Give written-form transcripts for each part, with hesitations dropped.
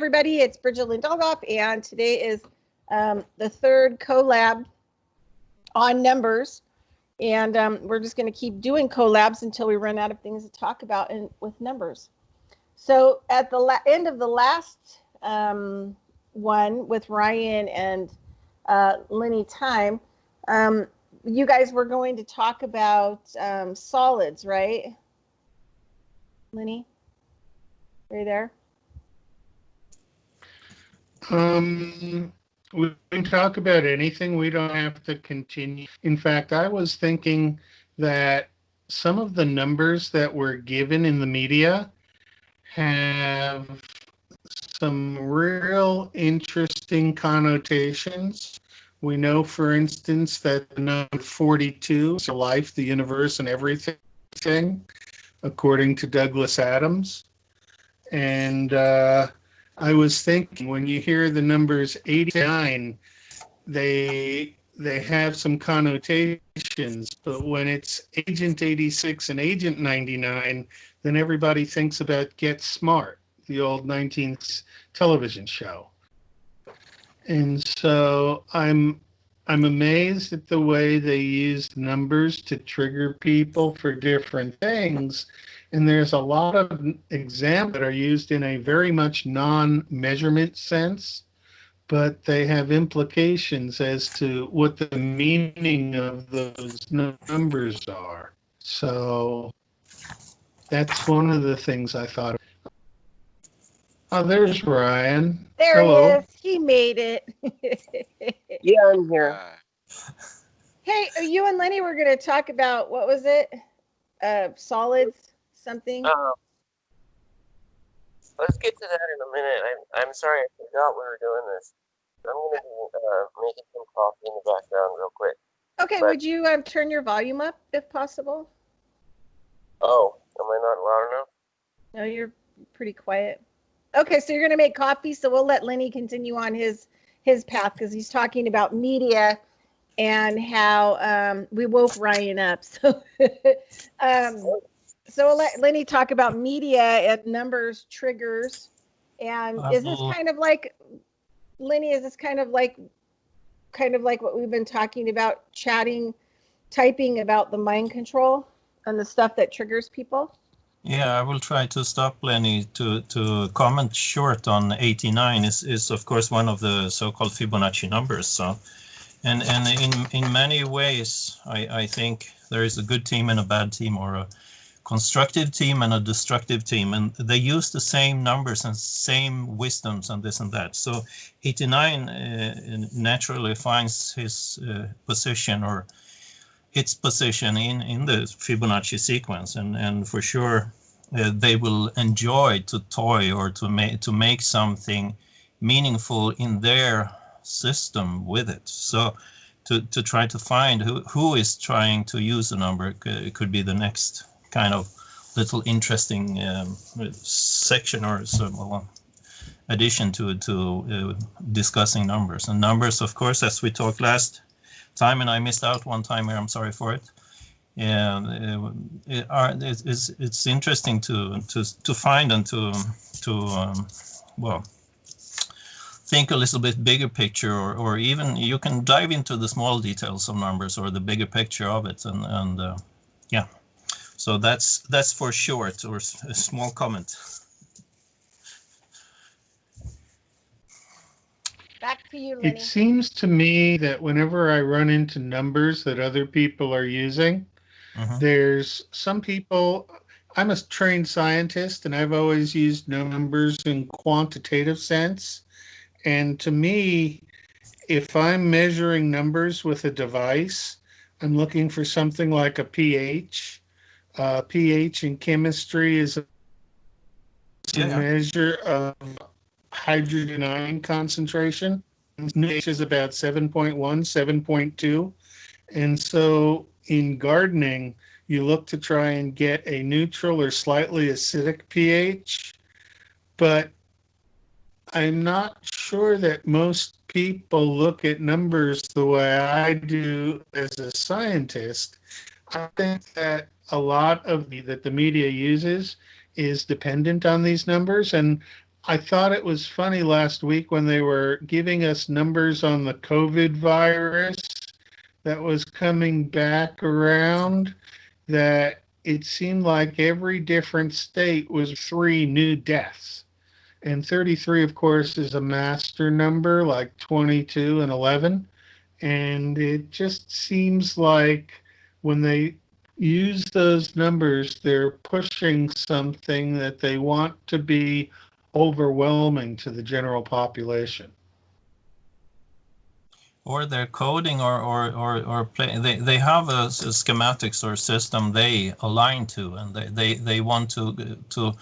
everybody. It's Bridgette Dolgoff, and today is the third collab on numbers. And we're just going to keep doing collabs until we run out of things to talk about with numbers. So at the end of the last one with Ryan and Lenny Thyme, you guys were going to talk about solids, right? Lenny, are you there? We can talk about anything. We don't have to continue. In fact, I was thinking that some of the numbers that were given in the media have some real interesting connotations. We know, for instance, that the number 42 is life, the universe, and everything, according to Douglas Adams. And I was thinking, when you hear the numbers 89, they have some connotations, but when it's Agent 86 and Agent 99, then everybody thinks about Get Smart, the old 19th television show. And so I'm amazed at the way they use numbers to trigger people for different things. And there's a lot of examples that are used in a very much non-measurement sense, but they have implications as to what the meaning of those numbers are. So that's one of the things I thought of. Oh, there's Ryan. There Hello. he is. He made it. Yeah, I'm here. Hey, you and Lenny were going to talk about, what was it? Solids, something? Let's get to that in a minute. I'm sorry, I forgot we were doing this. I'm going to be making some coffee in the background real quick. Okay, would you turn your volume up if possible? Oh, am I not loud enough? No, you're pretty quiet. Okay, so you're going to make coffee, so we'll let Lenny continue on his path because he's talking about media and how we woke Ryan up. So, so we'll let Lenny talk about media and numbers, triggers, and is this kind of like, Lenny? Is this kind of like what we've been talking about, typing about the mind control and the stuff that triggers people? Yeah, I will try to stop Lenny to comment short on 89 is of course one of the so-called Fibonacci numbers. So, and in many ways, I think there is a good team and a bad team, or a constructive team and a destructive team, and they use the same numbers and same wisdoms and this and that. So 89 naturally finds his position, or its position in the Fibonacci sequence, and for sure they will enjoy to toy or to make something meaningful in their system with it. So to try to find who is trying to use the number could be the next kind of little interesting section or some addition to discussing numbers. And numbers, of course, as we talked last time, and I missed out one time here, I'm sorry for it. It's interesting to find and to think a little bit bigger picture, or even you can dive into the small details of numbers or the bigger picture of it, and yeah. So that's for short, or a small comment. Back to you, Lenny. It seems to me that whenever I run into numbers that other people are using, there's some people, I'm a trained scientist, and I've always used numbers in quantitative sense. And to me, if I'm measuring numbers with a device, I'm looking for something like a pH. pH in chemistry is a measure of hydrogen ion concentration. pH is about 7.1, 7.2. And so in gardening, you look to try and get a neutral or slightly acidic pH. But I'm not sure that most people look at numbers the way I do as a scientist. I think that a lot of that the media uses is dependent on these numbers. And I thought it was funny last week when they were giving us numbers on the COVID virus that was coming back around, that it seemed like every different state was 3 new deaths. And 33, of course, is a master number, like 22 and 11. And it just seems like when they use those numbers, they're pushing something that they want to be overwhelming to the general population. Or they're coding or play. They have a schematics or system they align to, and they want to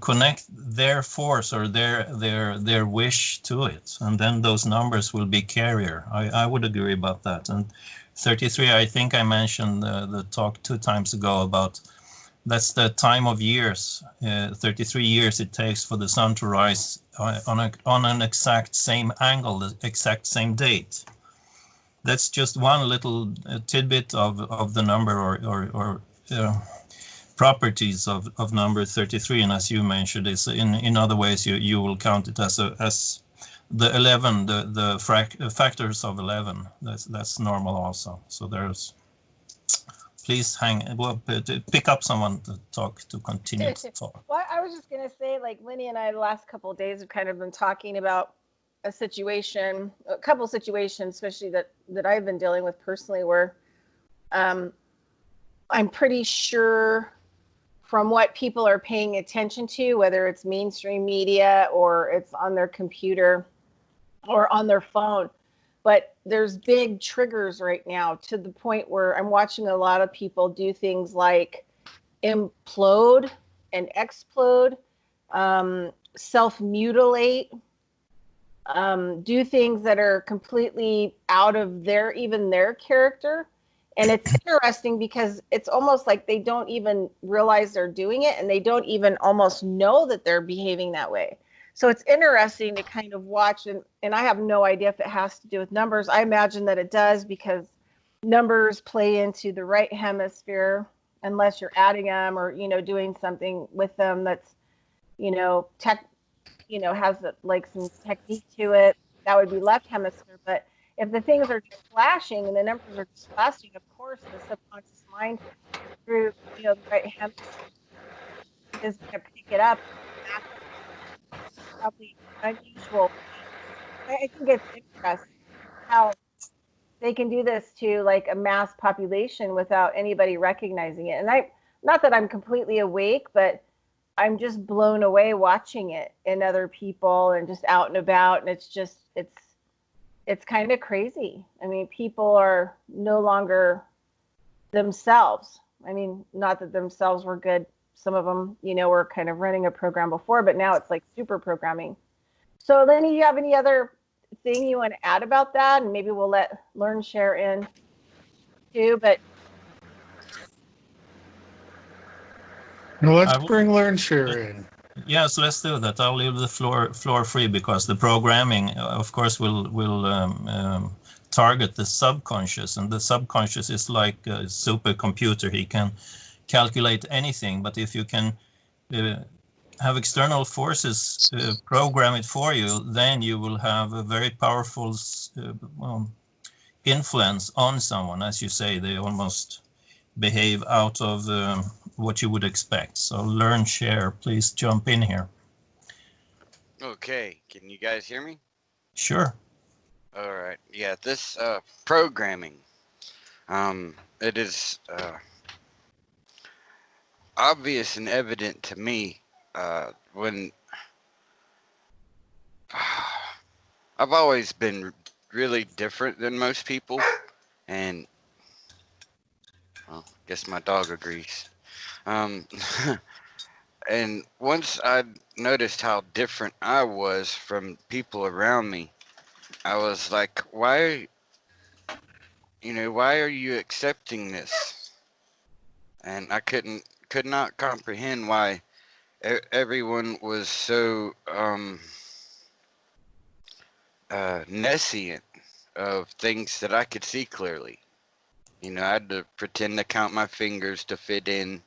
connect their force or their wish to it, and then those numbers will be carrier. I would agree about that. And 33, I think I mentioned the talk 2 times ago about that's the time of years. 33 years it takes for the sun to rise on an exact same angle, the exact same date. That's just one little tidbit of the number or properties of number 33. And as you mentioned, is in other ways you will count it as the 11, the factors of 11. That's normal also. So there's. Please pick up someone to talk, to continue to talk. Well, I was just going to say, like, Lenny and I the last couple of days have kind of been talking about a couple of situations, especially that I've been dealing with personally, where I'm pretty sure from what people are paying attention to, whether it's mainstream media or it's on their computer or on their phone, but there's big triggers right now to the point where I'm watching a lot of people do things like implode and explode, self-mutilate, do things that are completely out of their character. And it's interesting because it's almost like they don't even realize they're doing it, and they don't even almost know that they're behaving that way. So it's interesting to kind of watch, and I have no idea if it has to do with numbers. I imagine that it does, because numbers play into the right hemisphere, unless you're adding them or, doing something with them that's, has like some technique to it. That would be left hemisphere. But if the things are just flashing and the numbers are just flashing, of course, the subconscious mind through, the right hemisphere is going to pick it up. Probably unusual. I think it's interesting how they can do this to like a mass population without anybody recognizing it. And not that I'm completely awake, but I'm just blown away watching it in other people and just out and about. And it's kind of crazy. I mean, people are no longer themselves. I mean, not that themselves were good. Some of them, were kind of running a program before, but now it's like super programming. So, Lenny, do you have any other thing you want to add about that? And maybe we'll let Learnshare in too. But let's bring Learnshare in. Yes, let's do that. I'll leave the floor free, because the programming, of course, will target the subconscious, and the subconscious is like a supercomputer. He can calculate anything, but if you can have external forces program it for you, then you will have a very powerful influence on someone. As you say, they almost behave out of what you would expect. So Learnshare, please jump in here. Okay, can you guys hear me? Sure. All right. Yeah, this programming, it is obvious and evident to me when I've always been really different than most people, and well, I guess my dog agrees. And once I noticed how different I was from people around me, I was like, why are you accepting this? And I could not comprehend why everyone was so nescient of things that I could see clearly. I had to pretend to count my fingers to fit in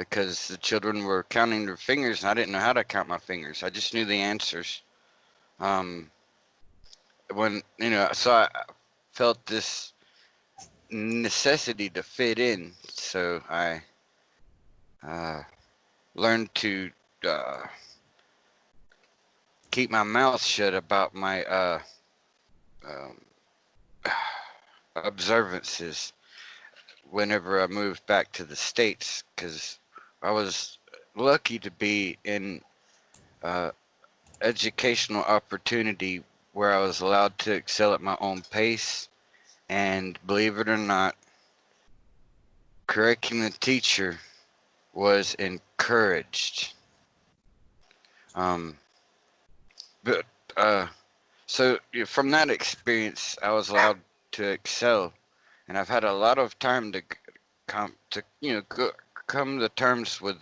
because the children were counting their fingers and I didn't know how to count my fingers. I just knew the answers. When, so I felt this necessity to fit in. So I learned to keep my mouth shut about my observances whenever I moved back to the States, because I was lucky to be in educational opportunity where I was allowed to excel at my own pace. And believe it or not, correcting the teacher was encouraged. But so from that experience, I was allowed to excel, and I've had a lot of time to come to terms with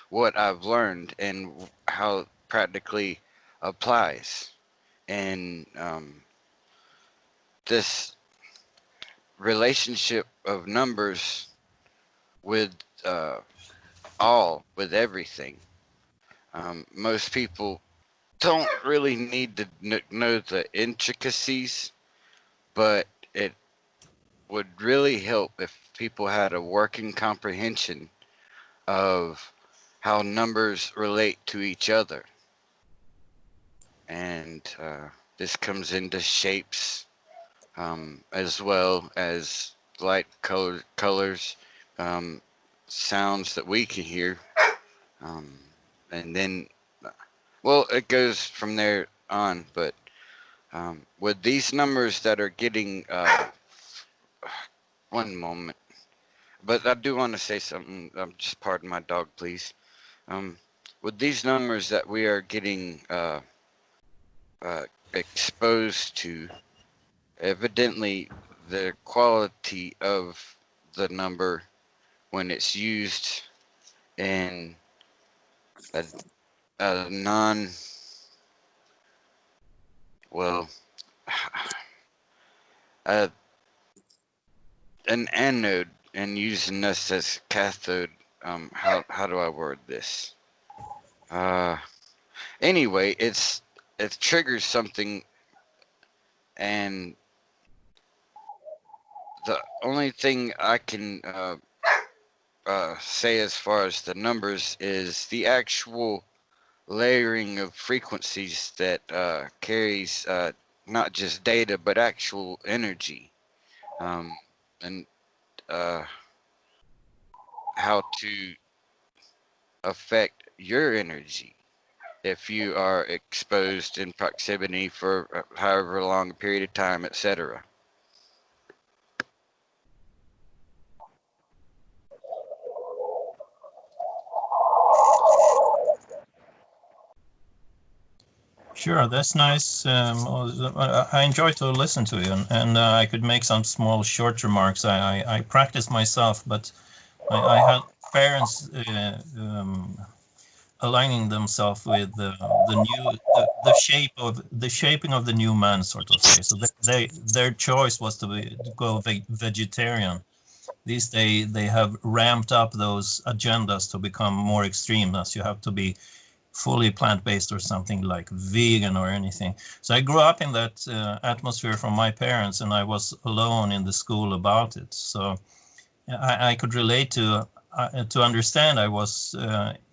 what I've learned and how it practically applies. And this relationship of numbers with with everything. Most people don't really need to know the intricacies, but it would really help if people had a working comprehension of how numbers relate to each other. And this comes into shapes, as well as light, colors, sounds that we can hear. And then, well, it goes from there on, but with these numbers that are getting, one moment, but I do want to say something, just pardon my dog, please. With these numbers that we are getting exposed to, evidently the quality of the number when it's used in a non, well, an anode and using this as cathode. How do I word this? Anyway, it triggers something, and the only thing I can say as far as the numbers is the actual layering of frequencies that carries not just data but actual energy, and how to affect your energy if you are exposed in proximity for however long a period of time, etc. Sure, that's nice. I enjoy to listen to you, and I could make some small short remarks. I practice myself, but I had parents aligning themselves with the shaping of the new man, sort of say. So their choice was to go vegetarian. These days they have ramped up those agendas to become more extreme, as you have to be fully plant-based or something like vegan or anything. So I grew up in that atmosphere from my parents, and I was alone in the school about it. So I could relate to understand I was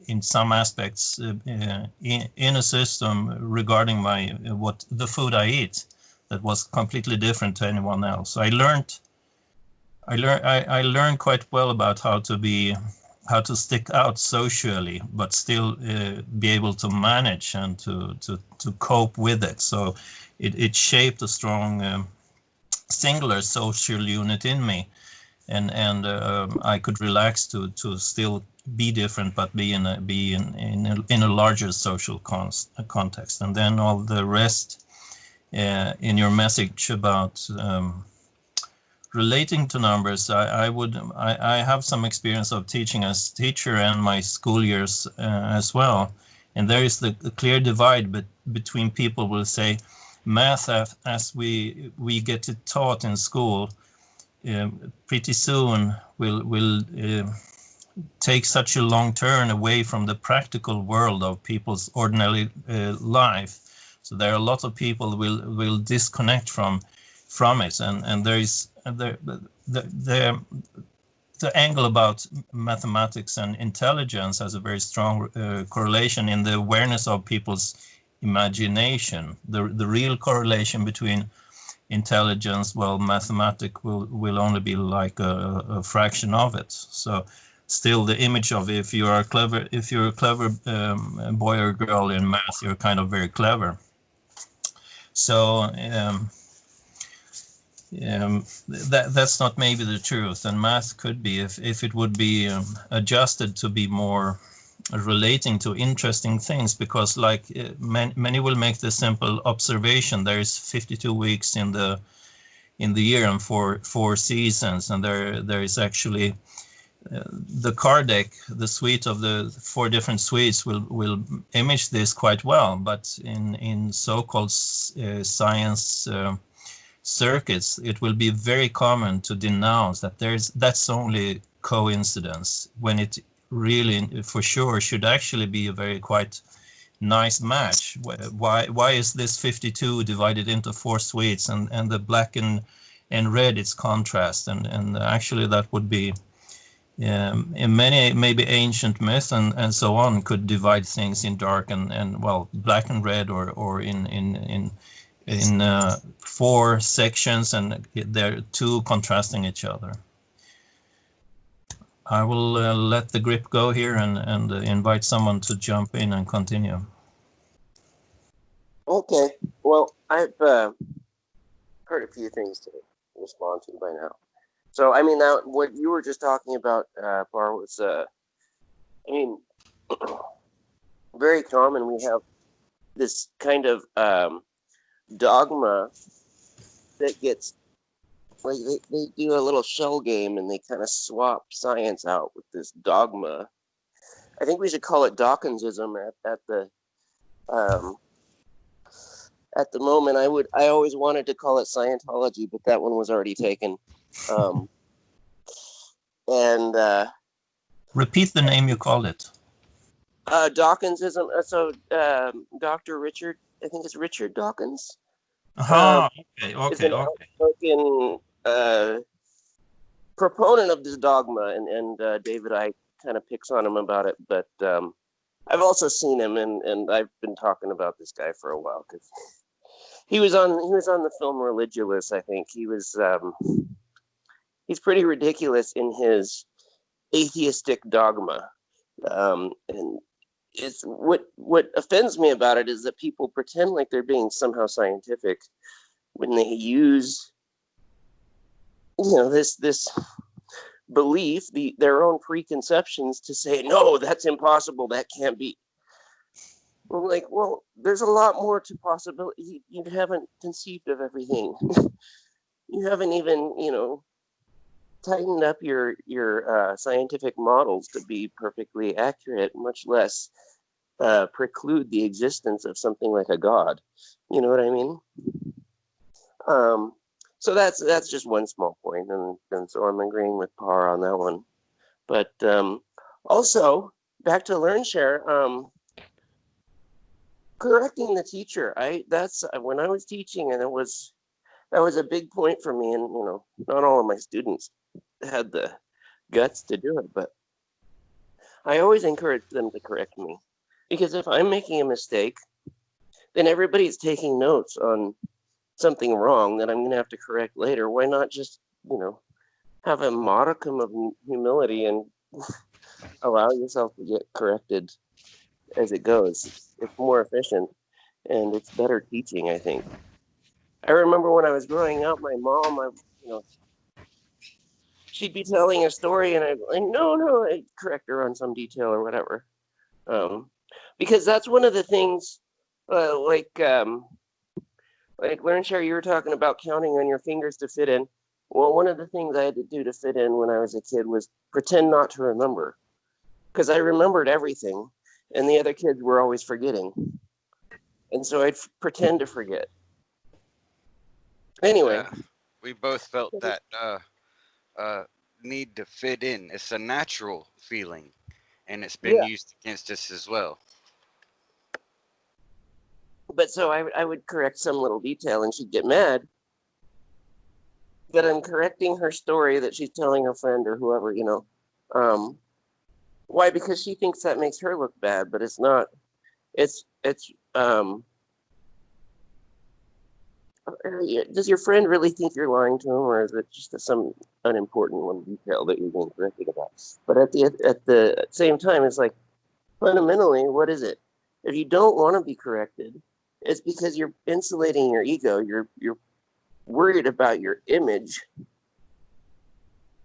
in some aspects in a system regarding what the food I eat that was completely different to anyone else. So I learned quite well about how to stick out socially, but still be able to manage and to cope with it. So it shaped a strong singular social unit in me, and I could relax to still be different, but be in a larger social context. And then all the rest in your message about relating to numbers, I have some experience of teaching as teacher and my school years as well, and there is the clear divide between people will say math as we get it taught in school pretty soon will take such a long turn away from the practical world of people's ordinary life. So there are a lot of people will disconnect from it, and there is the angle about mathematics and intelligence has a very strong correlation in the awareness of people's imagination. The real correlation between intelligence, well, mathematics will only be like a fraction of it. So still the image of if you're a clever boy or girl in math, you're kind of very clever. So that's not maybe the truth, and math could be if it would be adjusted to be more relating to interesting things, because like many will make the simple observation, there is 52 weeks in the year and four seasons, and there is actually the card deck, the suite of the 4 different suites will image this quite well, but in so-called science circuits, it will be very common to denounce that that's only coincidence, when it really for sure should actually be a very quite nice match. Why is this 52 divided into 4 suites, and the black and red it's contrast, and actually that would be in many maybe ancient myths and so on could divide things in dark and well, black and red, or in 4 sections, and they're 2 contrasting each other. I will let the grip go here and invite someone to jump in and continue. Okay. Well, I've heard a few things to respond to by now. So, I mean, now what you were just talking about, Bar, was, I mean, very common. We have this kind of dogma that gets, like, they do a little shell game and they kind of swap science out with this dogma. I think we should call it Dawkinsism at the moment. I always wanted to call it Scientology, but that one was already taken. Repeat the name you called it. Dawkinsism. So Dr. Richard, I think it's Richard Dawkins. Okay. Is an outspoken proponent of this dogma, and David Icke kind of picks on him about it. But I've also seen him, and I've been talking about this guy for a while because he was on the film Religulous. I think he's pretty ridiculous in his atheistic dogma, and it's what offends me about it is that people pretend like they're being somehow scientific when they use, this belief, their own preconceptions to say, no, that's impossible, that can't be. Well, there's a lot more to possibility. You haven't conceived of everything. You haven't even, tightened up your scientific models to be perfectly accurate, much less preclude the existence of something like a god. You know what I mean? So that's just one small point, and so I'm agreeing with Par on that one. But also back to Learnshare, correcting the teacher. That's when I was teaching, and that was a big point for me. And not all of my students had the guts to do it, but I always encourage them to correct me, because if I'm making a mistake, then everybody's taking notes on something wrong that I'm going to have to correct later. Why not just have a modicum of humility and allow yourself to get corrected as it goes? It's more efficient and it's better teaching, I think. I remember when I was growing up, my mom, she'd be telling a story, and I'd I'd correct her on some detail or whatever. Because that's one of the things, like Learnshare, you were talking about counting on your fingers to fit in. Well, one of the things I had to do to fit in when I was a kid was pretend not to remember, because I remembered everything, and the other kids were always forgetting. And so I'd pretend to forget. Anyway. We both felt that need to fit in. It's a natural feeling, and it's been Yeah. used against us as well. But so I would correct some little detail and she'd get mad. But I'm correcting her story that she's telling her friend or whoever, you know. Why? Because she thinks that makes her look bad, but it's not. It's does your friend really think you're lying to him, or is it just some unimportant little detail that you're being corrected about? But at the same time, it's like, fundamentally, what is it? If you don't want to be corrected, it's because you're insulating your ego. You're worried about your image,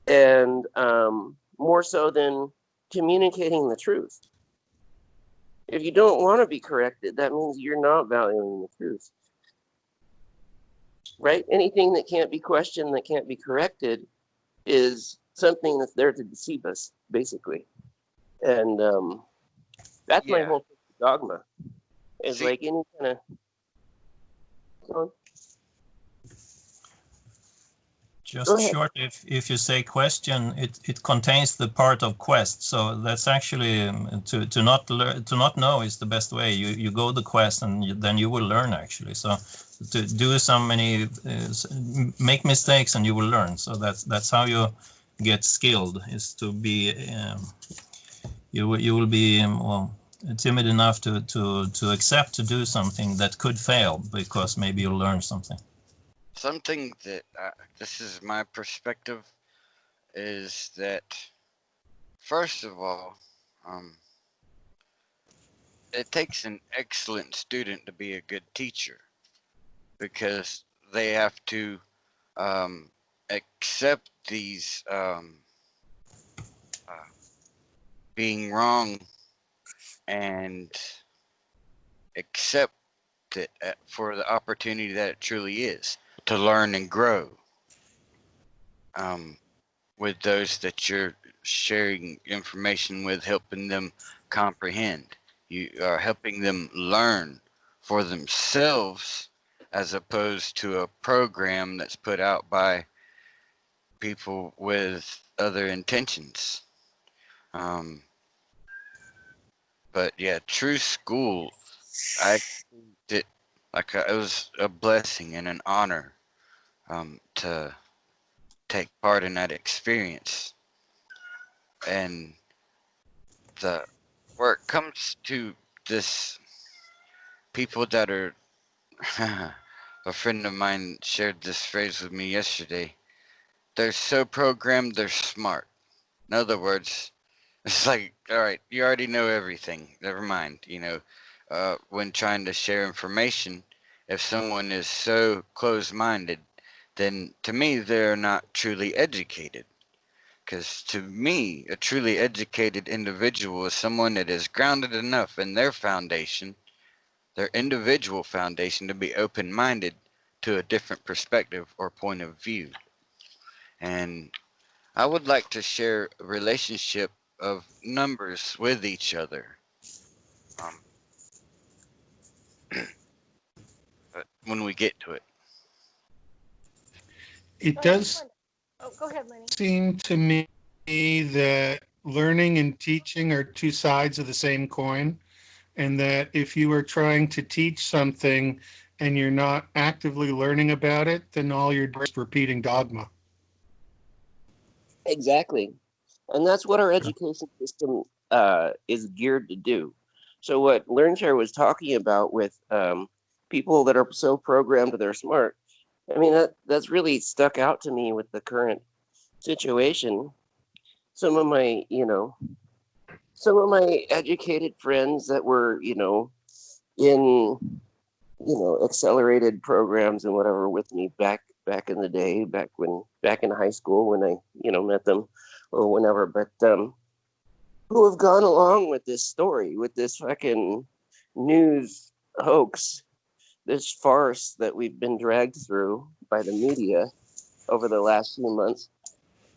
and more so than communicating the truth. If you don't want to be corrected, that means you're not valuing the truth. Right? Anything that can't be questioned, that can't be corrected, is something that's there to deceive us, basically. And that's my whole dogma. Is like any kind of. Just short, if you say question, it contains the part of quest. So that's actually to not know is the best way. You go the quest and then you will learn actually. So to do make mistakes and you will learn. So that's how you get skilled, is to be you will be timid enough to accept to do something that could fail, because maybe you'll learn something. Something that this is my perspective is that, first of all, it takes an excellent student to be a good teacher, because they have to accept these being wrong and accept it for the opportunity that it truly is, to learn and grow with those that you're sharing information with, helping them comprehend. You are helping them learn for themselves, as opposed to a program that's put out by people with other intentions. But yeah, true school, I did, like, it was a blessing and an honor to take part in that experience. And where it comes to this, people that are a friend of mine shared this phrase with me yesterday. They're so programmed, they're smart. In other words, it's like, all right, you already know everything. Never mind. When trying to share information, if someone is so closed-minded, then to me, they're not truly educated. Because to me, a truly educated individual is someone that is grounded enough in their foundation, their individual foundation, to be open-minded to a different perspective or point of view. And I would like to share a relationship of numbers with each other. When we get to it. It does go ahead, Lenny. seem to me that learning and teaching are two sides of the same coin, and that if you are trying to teach something and you're not actively learning about it, then all you're doing is repeating dogma. Exactly. And that's what our education system is geared to do. So what Learnshare was talking about with people that are so programmed they're smart, I mean, that's really stuck out to me with the current situation. Some of my educated friends that were, in, accelerated programs and whatever with me back in the day, back in high school when I, met them or whenever, but who have gone along with this story, with this fucking news hoax, this farce that we've been dragged through by the media over the last few months.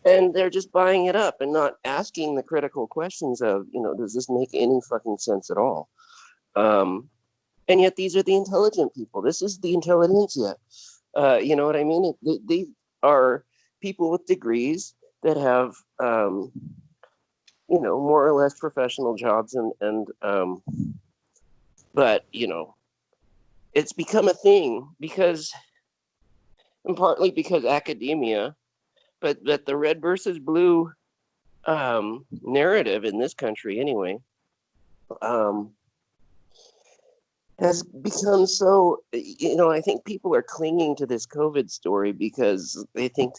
And they're just buying it up and not asking the critical questions of, does this make any fucking sense at all? And yet these are the intelligent people. This is the intelligentsia. You know what I mean? They are people with degrees that have, you know, more or less professional jobs, and but, you know, it's become a thing because, and partly because academia, but the red versus blue narrative in this country anyway, has become so, you know, I think people are clinging to this COVID story because they think,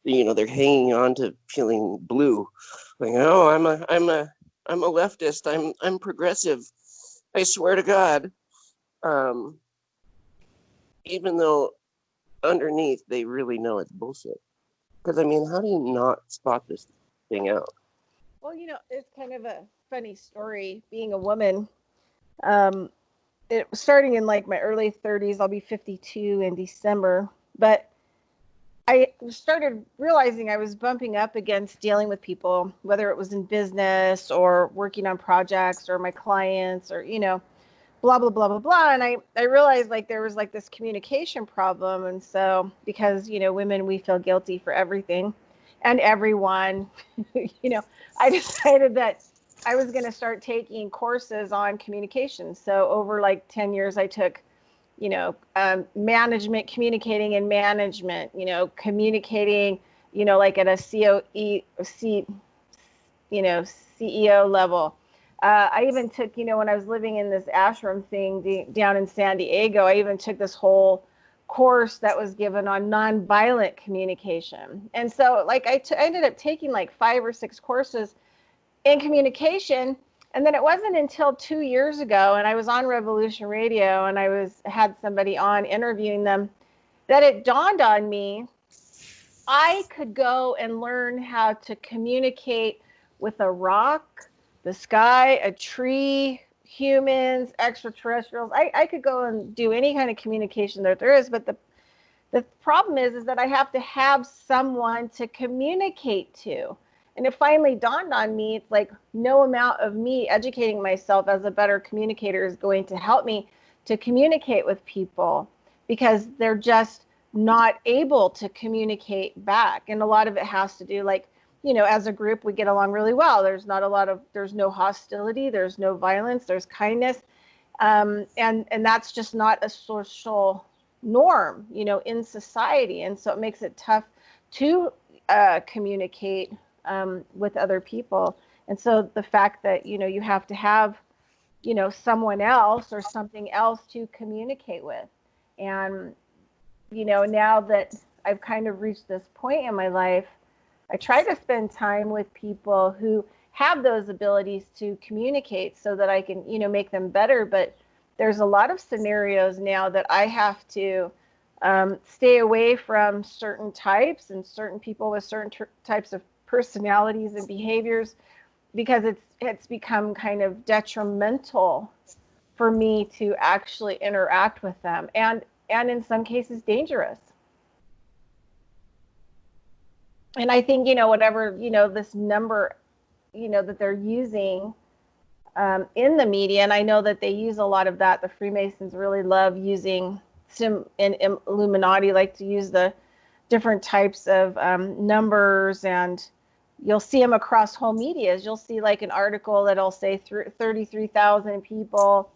you know, they're hanging on to feeling blue, like, oh, I'm a leftist, I'm progressive, I swear to God, even though underneath they really know it's bullshit. Because I mean, how do you not spot this thing out? Well, you know, it's kind of a funny story being a woman. It was starting in like my early 30s. I'll be 52 in December. But I started realizing I was bumping up against dealing with people, whether it was in business or working on projects or my clients or, you know, blah, blah, blah, blah, blah. And I realized like there was like this communication problem. And so because, you know, women, we feel guilty for everything and everyone, you know, I decided that I was going to start taking courses on communication. So over like 10 years, I took, you know, management, communicating and management, you know, communicating, you know, like at a CEO level. I even took, you know, when I was living in this ashram thing down in San Diego, I even took this whole course that was given on nonviolent communication. And so like I ended up taking like 5 or 6 courses in communication. And then it wasn't until 2 years ago, and I was on Revolution Radio and I had somebody on interviewing them, that it dawned on me I could go and learn how to communicate with a rock, the sky, a tree, humans, extraterrestrials. I could go and do any kind of communication that there is, but the problem is that I have to have someone to communicate to. And it finally dawned on me, it's like no amount of me educating myself as a better communicator is going to help me to communicate with people because they're just not able to communicate back. And a lot of it has to do, like, you know, as a group, we get along really well. There's no hostility, there's no violence, there's kindness. And that's just not a social norm, you know, in society. And so it makes it tough to communicate with other people. And so the fact that, you know, you have to have, you know, someone else or something else to communicate with. And, you know, now that I've kind of reached this point in my life, I try to spend time with people who have those abilities to communicate so that I can, you know, make them better. But there's a lot of scenarios now that I have to stay away from certain types and certain people with certain types of personalities and behaviors because it's become kind of detrimental for me to actually interact with them, and in some cases dangerous. And I think, you know, whatever, you know, this number, you know, that they're using in the media, and I know that they use a lot of that. The Freemasons really love using, and Illuminati like to use the different types of numbers, and you'll see them across whole medias. You'll see like an article that'll say 33,000 people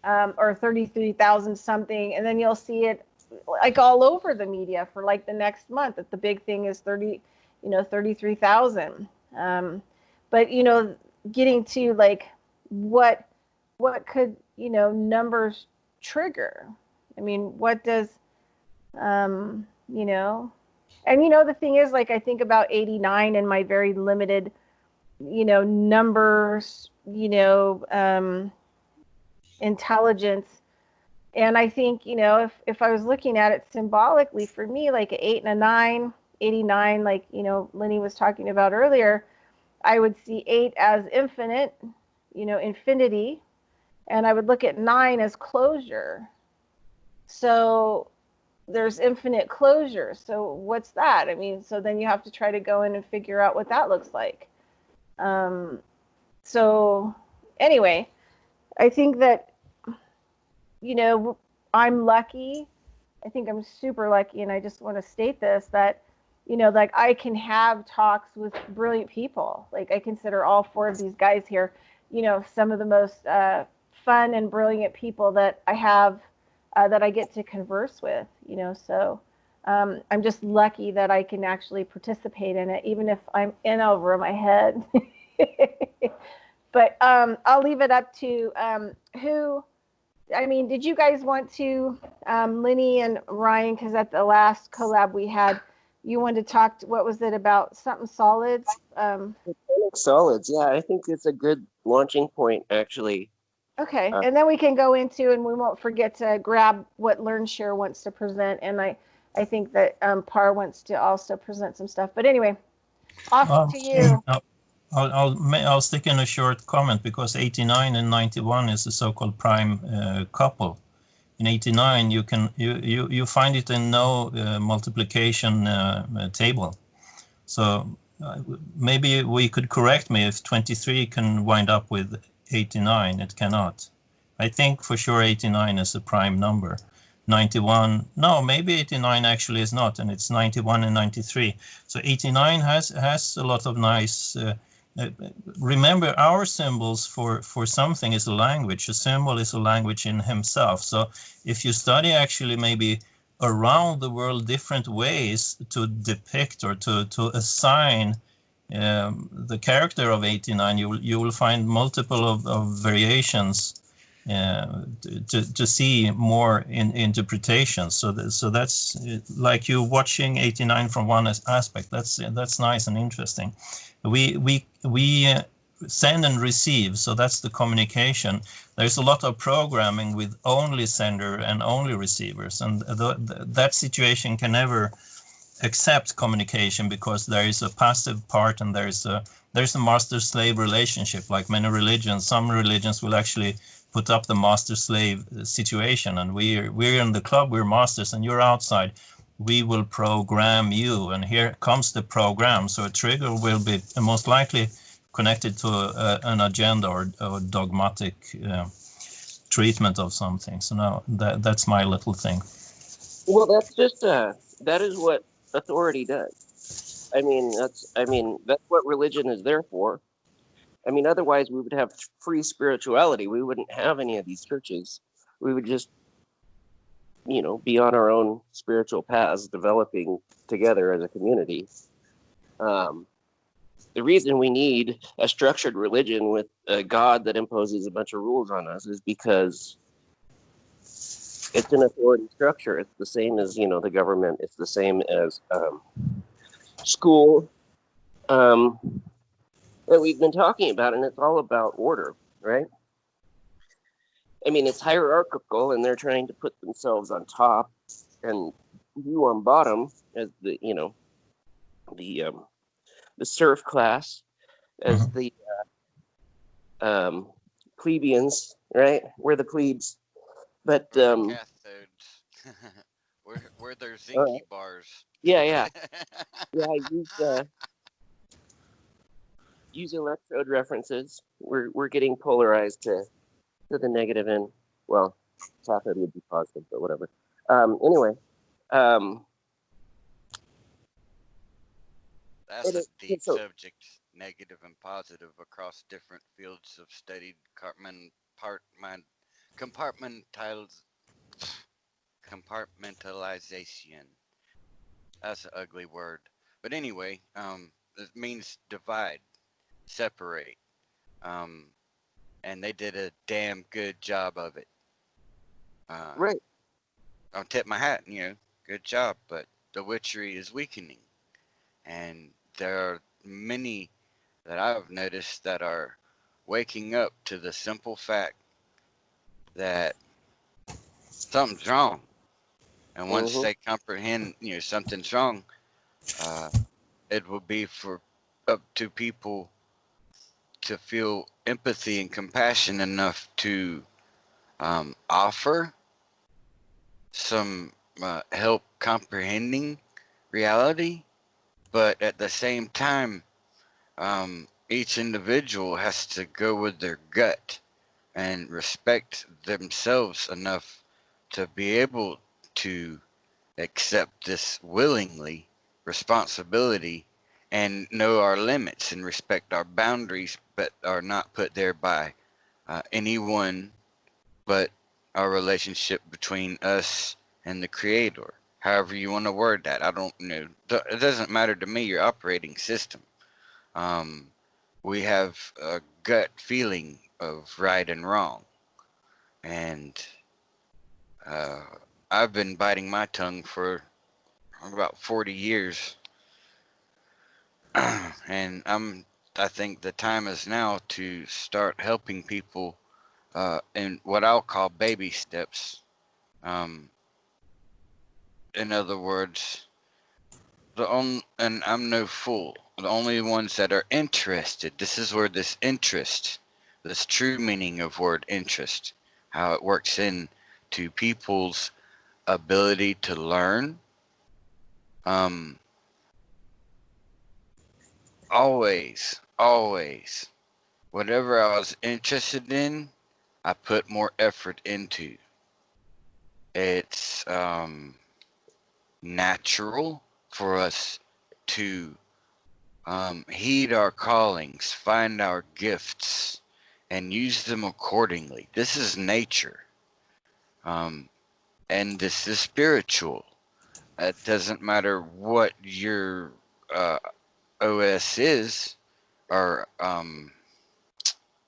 or 33,000 something, and then you'll see it like all over the media for like the next month that the big thing is 33,000. But, you know, getting to like what could, you know, numbers trigger? I mean, what does, you know, and, you know, the thing is, like, I think about 89 and my very limited, you know, numbers, you know, intelligence. And I think, you know, if I was looking at it symbolically, for me, like an 8 and a 9, 89, like, you know, Lenny was talking about earlier, I would see 8 as infinite, you know, infinity, and I would look at 9 as closure. So there's infinite closure. So what's that? I mean, so then you have to try to go in and figure out what that looks like. So anyway, I think that, you know, I'm lucky. I think I'm super lucky, and I just want to state this, that you know, like I can have talks with brilliant people. Like I consider all four of these guys here, you know, some of the most fun and brilliant people that I have, that I get to converse with, you know. So I'm just lucky that I can actually participate in it, even if I'm in over my head. But I'll leave it up to who. I mean, did you guys want to, Lenny and Ryan, because at the last collab we had, you wanted to talk, what was it about, something solids? Platonic solids, yeah, I think it's a good launching point, actually. Okay, and then we can go into, and we won't forget to grab what Learnshare wants to present, and I think that Par wants to also present some stuff. But anyway, off to you. I'll stick in a short comment, because 89 and 91 is a so-called prime couple. In 89, you find it in no multiplication table. So maybe we could correct me if 23 can wind up with 89. It cannot. I think for sure 89 is a prime number. 91, no, maybe 89 actually is not, and it's 91 and 93. So 89 has a lot of nice. Remember, our symbols for something is a language. A symbol is a language in himself. So if you study actually maybe around the world different ways to depict or to assign the character of 89, you will find multiple of variations to see more in interpretations. So that's like you watching 89 from one aspect. That's nice and interesting. We send and receive, so that's the communication. There's a lot of programming with only sender and only receivers, and that situation can never accept communication, because there is a passive part and there's a master-slave relationship. Like many religions, some religions will actually put up the master-slave situation, and we're in the club, we're masters, and you're outside. We will program you, and here comes the program. So a trigger will be most likely connected to an agenda or dogmatic treatment of something. So now that's my little thing. Well, that's just that is what authority does. I mean, that's what religion is there for. I mean, otherwise we would have free spirituality. We wouldn't have any of these churches. We would just, you know, be on our own spiritual paths, developing together as a community. The reason we need a structured religion with a God that imposes a bunch of rules on us is because it's an authority structure. It's the same as, you know, the government. It's the same as school that we've been talking about, and it's all about order, right? I mean, it's hierarchical, and they're trying to put themselves on top and you on bottom as the, you know, the serf class, as the plebeians, right? We're the plebes, but cathodes. we're their zinky bars. Yeah. Use electrode references. We're getting polarized to the negative end. Well, cathode would be positive, but whatever. Anyway, that's a deep subject, negative and positive, across different fields of studied compartmentalization. That's an ugly word, but anyway, it means divide, separate, and they did a damn good job of it. Right. I'll tip my hat, you know, good job, but the witchery is weakening, and there are many that I've noticed that are waking up to the simple fact that something's wrong, and once they comprehend, you know, something's wrong, it will be for up to people to feel empathy and compassion enough to offer some help comprehending reality, but at the same time, each individual has to go with their gut and respect themselves enough to be able to accept this willingly responsibility and know our limits and respect our boundaries, but are not put there by anyone but our relationship between us and the Creator. However you want to word that. I don't know. It doesn't matter to me, your operating system. We have a gut feeling of right and wrong. And I've been biting my tongue for about 40 years. And I think the time is now to start helping people in what I'll call baby steps. In other words, and I'm no fool. The only ones that are interested, this is where this interest, this true meaning of word interest, how it works into people's ability to learn. Always, whatever I was interested in, I put more effort into. It's natural for us to heed our callings, find our gifts, and use them accordingly. This is nature. And this is spiritual. It doesn't matter what your OS is, or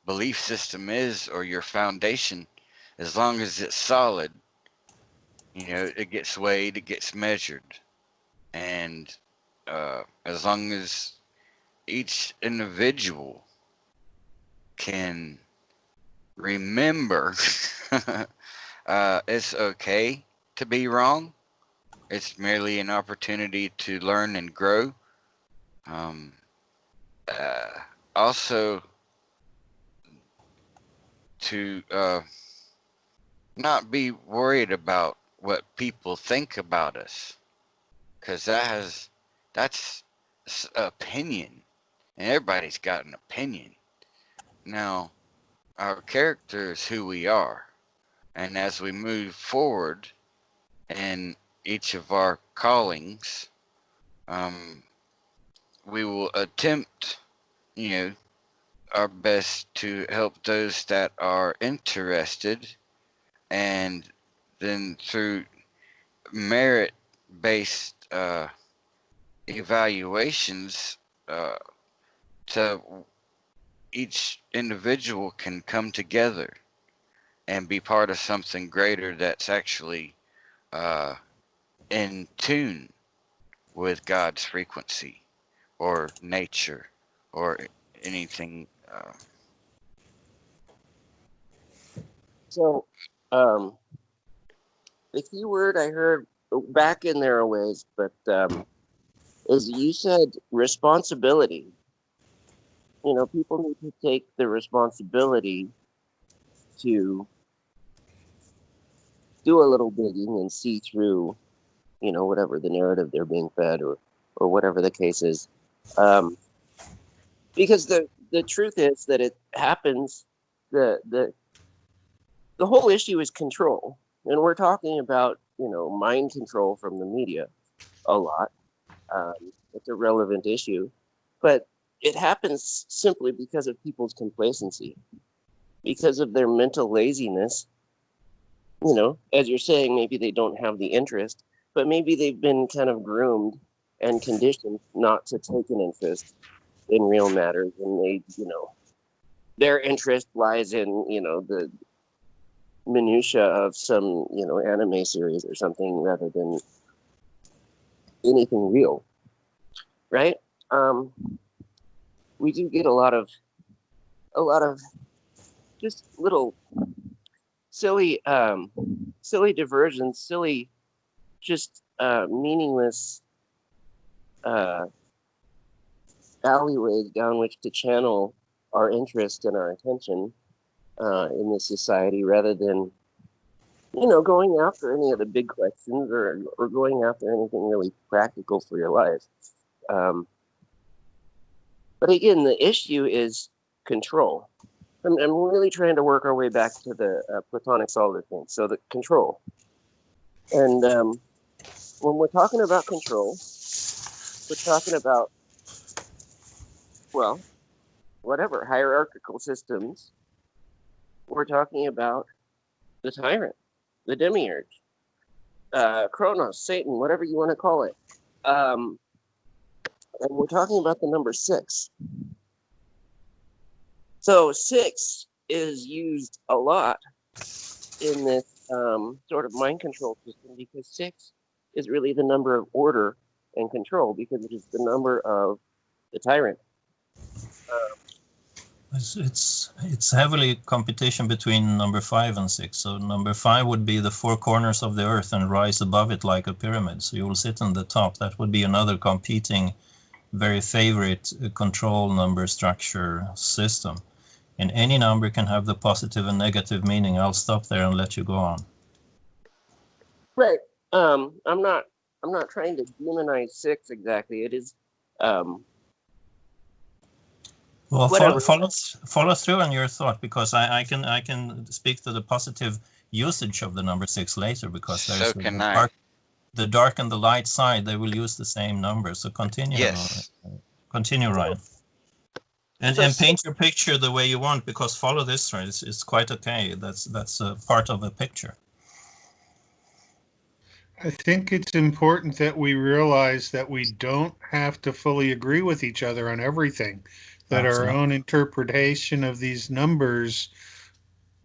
belief system is, or your foundation, as long as it's solid, it gets weighed, it gets measured. And as long as each individual can remember it's okay to be wrong. It's merely an opportunity to learn and grow. Also, to not be worried about what people think about us, because that's opinion, and everybody's got an opinion. Now, our character is who we are, and as we move forward in each of our callings, we will attempt, our best to help those that are interested, and then through merit-based evaluations, to each individual can come together and be part of something greater that's actually in tune with God's frequency or nature or anything. So, the key word I heard back in there a ways, but is you said responsibility. People need to take the responsibility to do a little digging and see through, whatever the narrative they're being fed, or whatever the case is. Because the truth is that it happens, the whole issue is control. And we're talking about, mind control from the media a lot. It's a relevant issue, but it happens simply because of people's complacency, because of their mental laziness. As you're saying, maybe they don't have the interest, but maybe they've been kind of groomed and conditioned not to take an interest in real matters. And they, their interest lies in, the minutia of some, anime series or something rather than anything real. Right? We do get a lot of just little silly diversions, silly, just meaningless alleyways down which to channel our interest and our attention in this society, rather than going after any of the big questions, or going after anything really practical for your life. But again, the issue is control. I'm really trying to work our way back to the Platonic Solids thing. So the control. And when we're talking about control, we're talking about, well, whatever, hierarchical systems. We're talking about the tyrant, the demiurge, Kronos, Satan, whatever you want to call it. And we're talking about the number 6. So 6 is used a lot in this sort of mind control system, because 6 is really the number of order and control, because it is the number of the tyrant. It's heavily competition between number 5 and 6. So number 5 would be the 4 corners of the earth and rise above it like a pyramid. So you will sit on the top. That would be another competing, very favorite control number structure system. And any number can have the positive and negative meaning. I'll stop there and let you go on. Right. I'm not trying to demonize 6 exactly. It is well, follow through on your thought, because I can speak to the positive usage of the number 6 later, because there's the dark and the light side. They will use the same number. So continue. Yes. Continue, Ryan. And paint your picture the way you want, because follow this, right? It's quite okay. That's a part of a picture. I think it's important that we realize that we don't have to fully agree with each other on everything, that Absolutely. our own interpretation of these numbers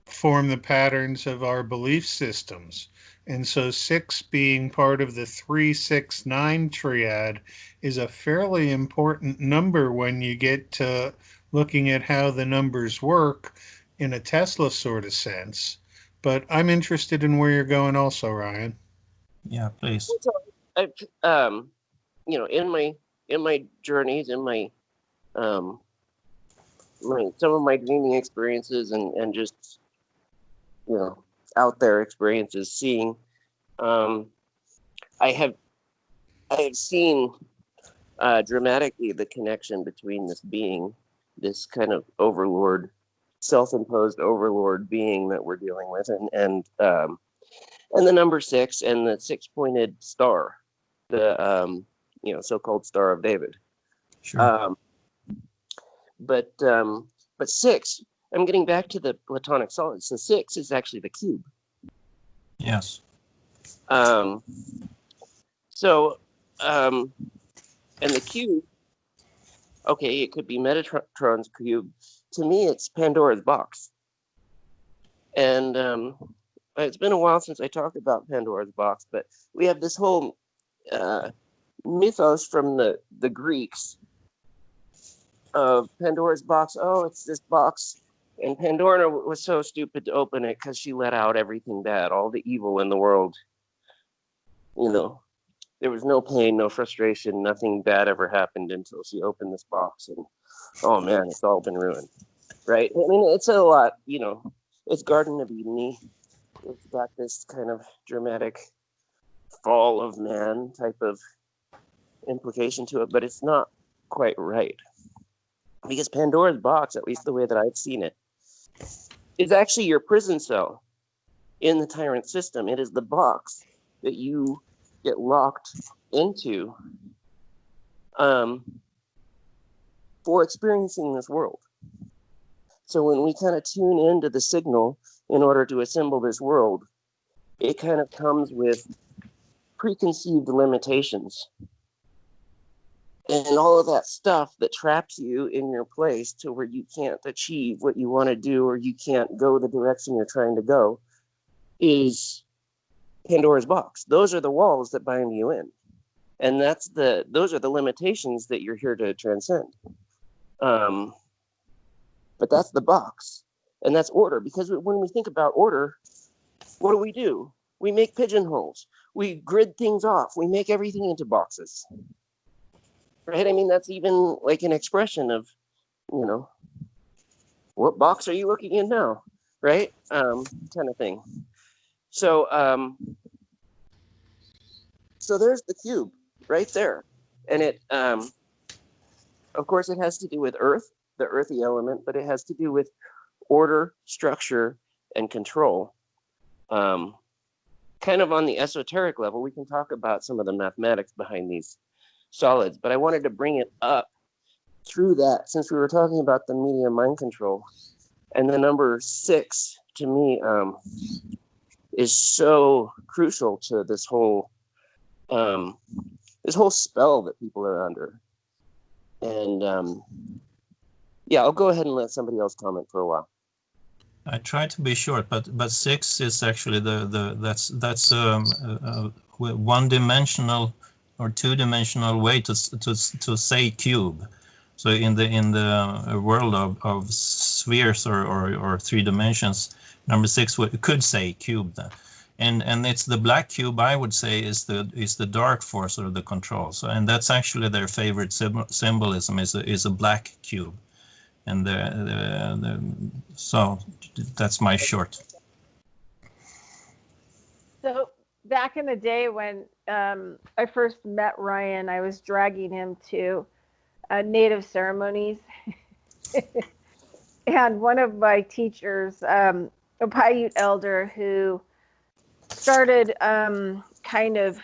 form the patterns of our belief systems. And so 6 being part of the 3, 6, 9 triad is a fairly important number when you get to looking at how the numbers work in a Tesla sort of sense. But I'm interested in where you're going also, Ryan. Yeah, please. I've, you know, in my journeys, in my some of my dreaming experiences and just, you know, out there experiences, seeing, I have seen dramatically the connection between this being, this kind of overlord, self-imposed overlord being that we're dealing with, and the number 6 and the 6-pointed star, the you know, so-called Star of David. Sure. But 6, I'm getting back to the Platonic Solids. So 6 is actually the cube. Yes. And the cube, okay, it could be Metatron's cube. To me, it's Pandora's box. And it's been a while since I talked about Pandora's box, but we have this whole mythos from the Greeks of Pandora's box. Oh, it's this box. And Pandora was so stupid to open it because she let out everything bad, all the evil in the world. You know, there was no pain, no frustration, nothing bad ever happened until she opened this box. And oh man, it's all been ruined. Right? I mean, it's a lot, you know, it's Garden of Eden-y. It's got this kind of dramatic fall of man type of implication to it, but it's not quite right. Because Pandora's box, at least the way that I've seen it, is actually your prison cell in the tyrant system. It is the box that you get locked into for experiencing this world. So when we kind of tune into the signal in order to assemble this world, it kind of comes with preconceived limitations and all of that stuff that traps you in your place to where you can't achieve what you want to do, or you can't go the direction you're trying to go, is Pandora's box. Those are the walls that bind you in. And those are the limitations that you're here to transcend. But that's the box, and that's order. Because when we think about order, what do? We make pigeonholes. We grid things off. We make everything into boxes. Right? I mean, that's even like an expression of, you know, what box are you looking in now? Right? Kind of thing. So there's the cube right there. And it, of course, it has to do with earth, the earthy element, but it has to do with order, structure, and control. Kind of on the esoteric level, we can talk about some of the mathematics behind these solids, but I wanted to bring it up through that since we were talking about the media mind control. And the number 6 to me is so crucial to this whole spell that people are under. And yeah, I'll go ahead and let somebody else comment for a while. I try to be short, but 6 is actually that's one-dimensional or two-dimensional way to say cube. So in the world of spheres or 3 dimensions, number 6 could say cube then. And it's the black cube, I would say, is the dark force or the control. So, and that's actually their favorite symbolism is a black cube. And so that's my short. So back in the day when I first met Ryan, I was dragging him to native ceremonies. And one of my teachers, a Paiute elder who started kind of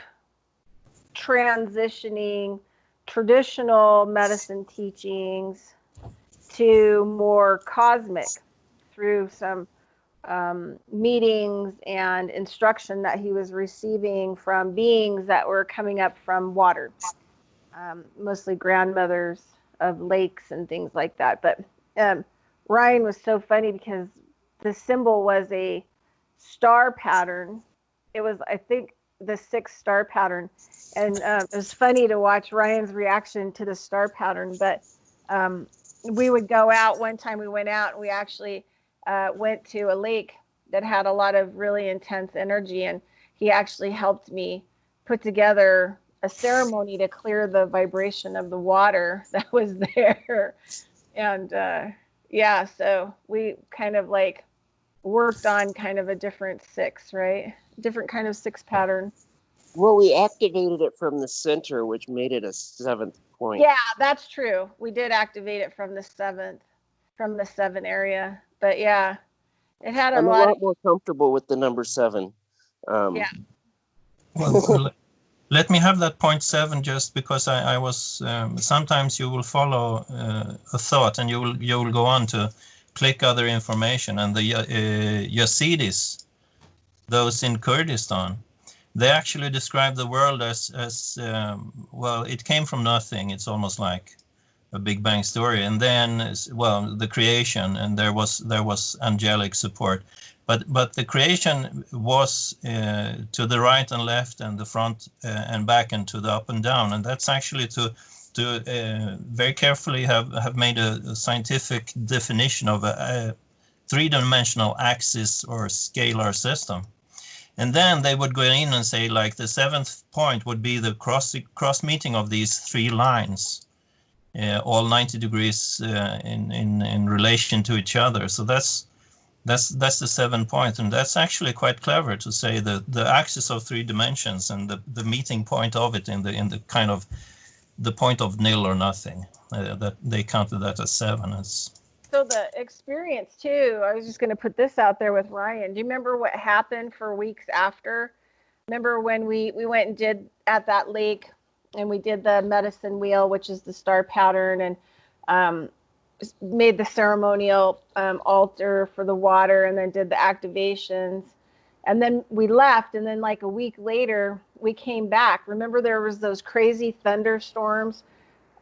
transitioning traditional medicine teachings to more cosmic through some meetings and instruction that he was receiving from beings that were coming up from water, mostly grandmothers of lakes and things like that. But Ryan was so funny because the symbol was a star pattern. It was, I think, the 6 star pattern. And it was funny to watch Ryan's reaction to the star pattern. But we would go out. One time we went out and we actually went to a lake that had a lot of really intense energy. And he actually helped me put together a ceremony to clear the vibration of the water that was there. And yeah, so we kind of like worked on kind of a different 6, right? Different kind of 6 pattern. Well, we activated it from the center, which made it a 7th point. Yeah, that's true. We did activate it from the 7th, from the 7 area. But yeah, it had I'm a lot more comfortable with the number 7. Yeah. Well, let me have that 0.7 just because I was sometimes you will follow a thought and you will go on to click other information, and the Yazidis, those in Kurdistan, they actually describe the world as well, it came from nothing. It's almost like a Big Bang story, and then, well, the creation, and there was angelic support, but the creation was to the right and left and the front and back and to the up and down, and that's actually to very carefully have made a scientific definition of a 3-dimensional axis or scalar system. And then they would go in and say, like, the 7th point would be the cross meeting of these 3 lines, all 90 degrees in relation to each other. So that's the 7 point, and that's actually quite clever to say that the axis of 3 dimensions and the meeting point of it in the kind of the point of nil or nothing. That they counted that as 7. So the experience too, I was just going to put this out there with Ryan. Do you remember what happened for weeks after? Remember when we went and did at that lake and we did the medicine wheel, which is the star pattern, and made the ceremonial altar for the water, and then did the activations. And then we left, and then like a week later, we came back. Remember there was those crazy thunderstorms?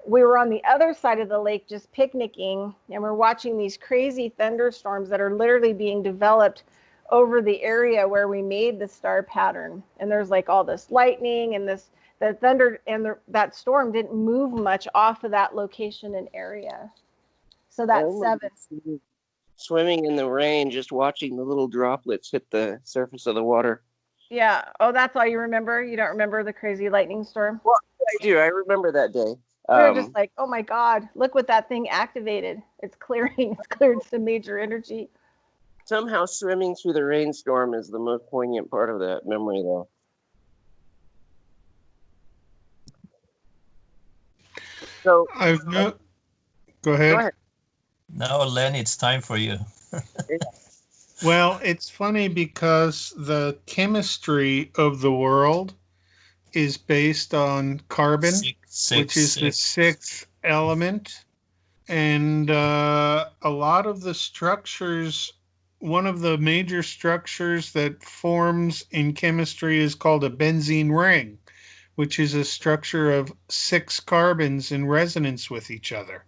We were on the other side of the lake just picnicking, and we're watching these crazy thunderstorms that are literally being developed over the area where we made the star pattern. And there's like all this lightning and the thunder, and that storm didn't move much off of that location and area. So that's 7. Swimming in the rain, just watching the little droplets hit the surface of the water. Yeah. Oh, that's all you remember? You don't remember the crazy lightning storm? Well, I do. I remember that day. We were just like, oh my God, look what that thing activated. It's clearing. It's cleared some major energy. Somehow swimming through the rainstorm is the most poignant part of that memory, though. So Go ahead. No, Lenny, it's time for you. Well, it's funny because the chemistry of the world is based on carbon, which is the sixth element. And a lot of the structures, one of the major structures that forms in chemistry is called a benzene ring, which is a structure of 6 carbons in resonance with each other.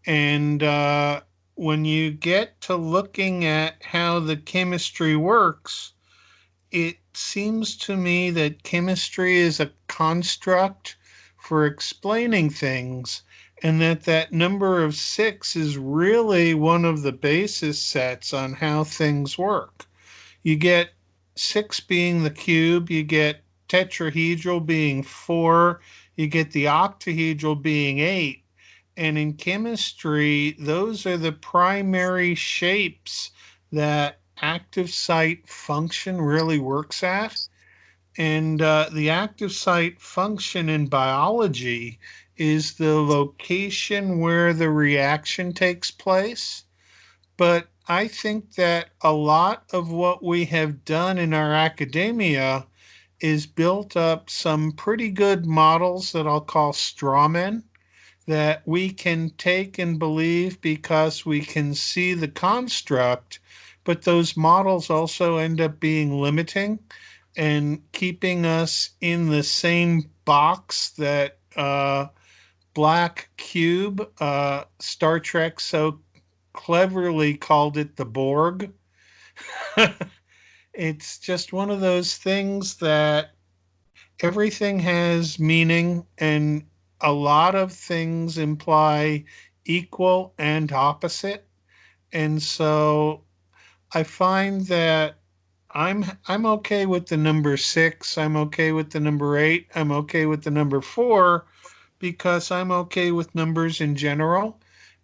And when you get to looking at how the chemistry works, it seems to me that chemistry is a construct for explaining things, and that number of 6 is really one of the basis sets on how things work. You get 6 being the cube, you get tetrahedral being 4, you get the octahedral being 8. And in chemistry, those are the primary shapes that active site function really works at. And the active site function in biology is the location where the reaction takes place. But I think that a lot of what we have done in our academia is built up some pretty good models that I'll call strawmen, that we can take and believe because we can see the construct, but those models also end up being limiting and keeping us in the same box that black cube, Star Trek so cleverly called it the Borg. It's just one of those things that everything has meaning, and a lot of things imply equal and opposite. And so I find that I'm okay with the number 6, I'm okay with the number 8, I'm okay with the number 4, because I'm okay with numbers in general.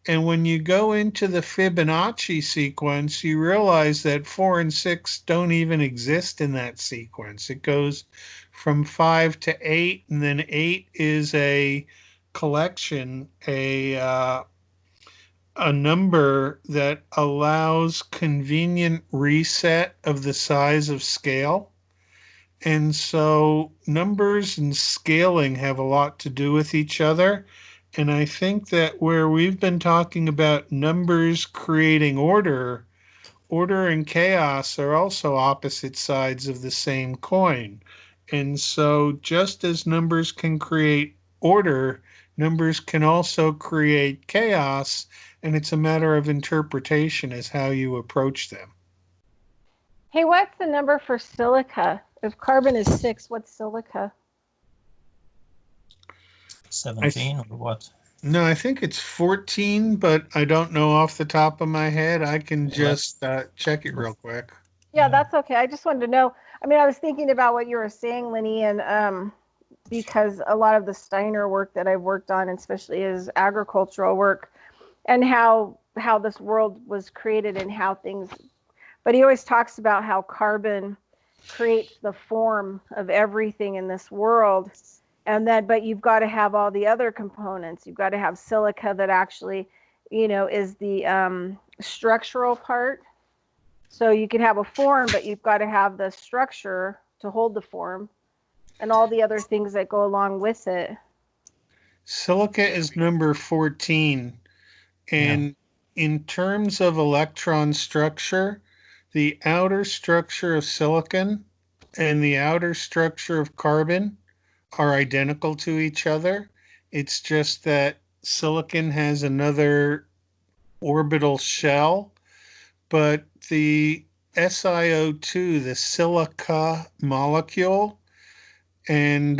And when you go into the Fibonacci sequence, you realize that 4 and 6 don't even exist in that sequence. It goes from 5 to 8, and then 8 is a collection, a number that allows convenient reset of the size of scale. And so numbers and scaling have a lot to do with each other. And I think that where we've been talking about numbers creating order, order and chaos are also opposite sides of the same coin. And so just as numbers can create order, numbers can also create chaos, and it's a matter of interpretation as how you approach them. Hey, what's the number for silica? If carbon is 6, what's silica? 17 or what? No, I think it's 14, but I don't know off the top of my head. I can just check it real quick. Yeah, that's okay. I just wanted to know. I mean, I was thinking about what you were saying, Lenny, and because a lot of the Steiner work that I've worked on, especially is agricultural work, and how this world was created and how things. But he always talks about how carbon creates the form of everything in this world. And then, but you've got to have all the other components. You've got to have silica that actually, is the structural part. So you can have a form, but you've got to have the structure to hold the form and all the other things that go along with it. Silica is number 14. And in terms of electron structure, the outer structure of silicon and the outer structure of carbon are identical to each other. It's just that silicon has another orbital shell, but the SiO2, the silica molecule, and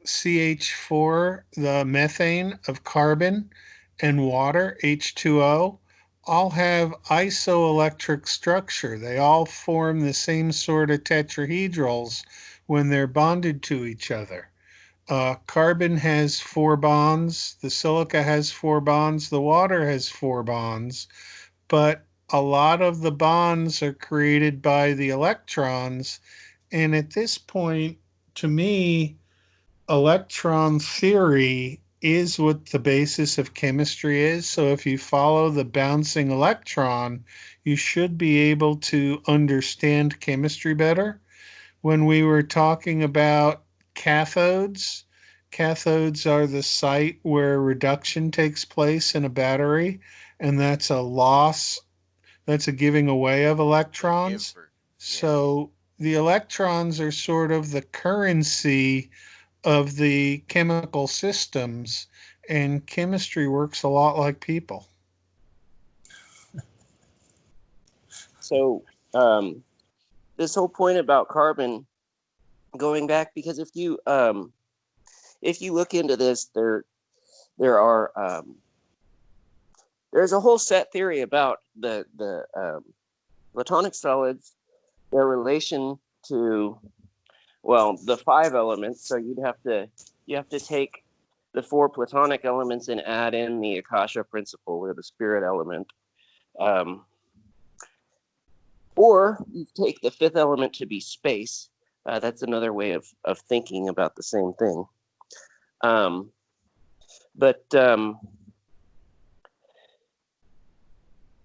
CH4, the methane of carbon, and water, H2O, all have isoelectric structure. They all form the same sort of tetrahedrals when they're bonded to each other. Carbon has 4 bonds, the silica has 4 bonds, the water has 4 bonds, but a lot of the bonds are created by the electrons. And at this point, to me, electron theory is what the basis of chemistry is. So if you follow the bouncing electron, you should be able to understand chemistry better. When we were talking about cathodes. Cathodes are the site where reduction takes place in a battery, and that's a loss, that's a giving away of electrons. Giver. So the electrons are sort of the currency of the chemical systems, and chemistry works a lot like people. So this whole point about carbon, going back, because if you look into this, there's a whole set theory about the Platonic solids, their relation to, well, the 5 elements. So you have to take the 4 Platonic elements and add in the Akasha principle, or the spirit element. Or you take the 5th element to be space. That's another way of thinking about the same thing. And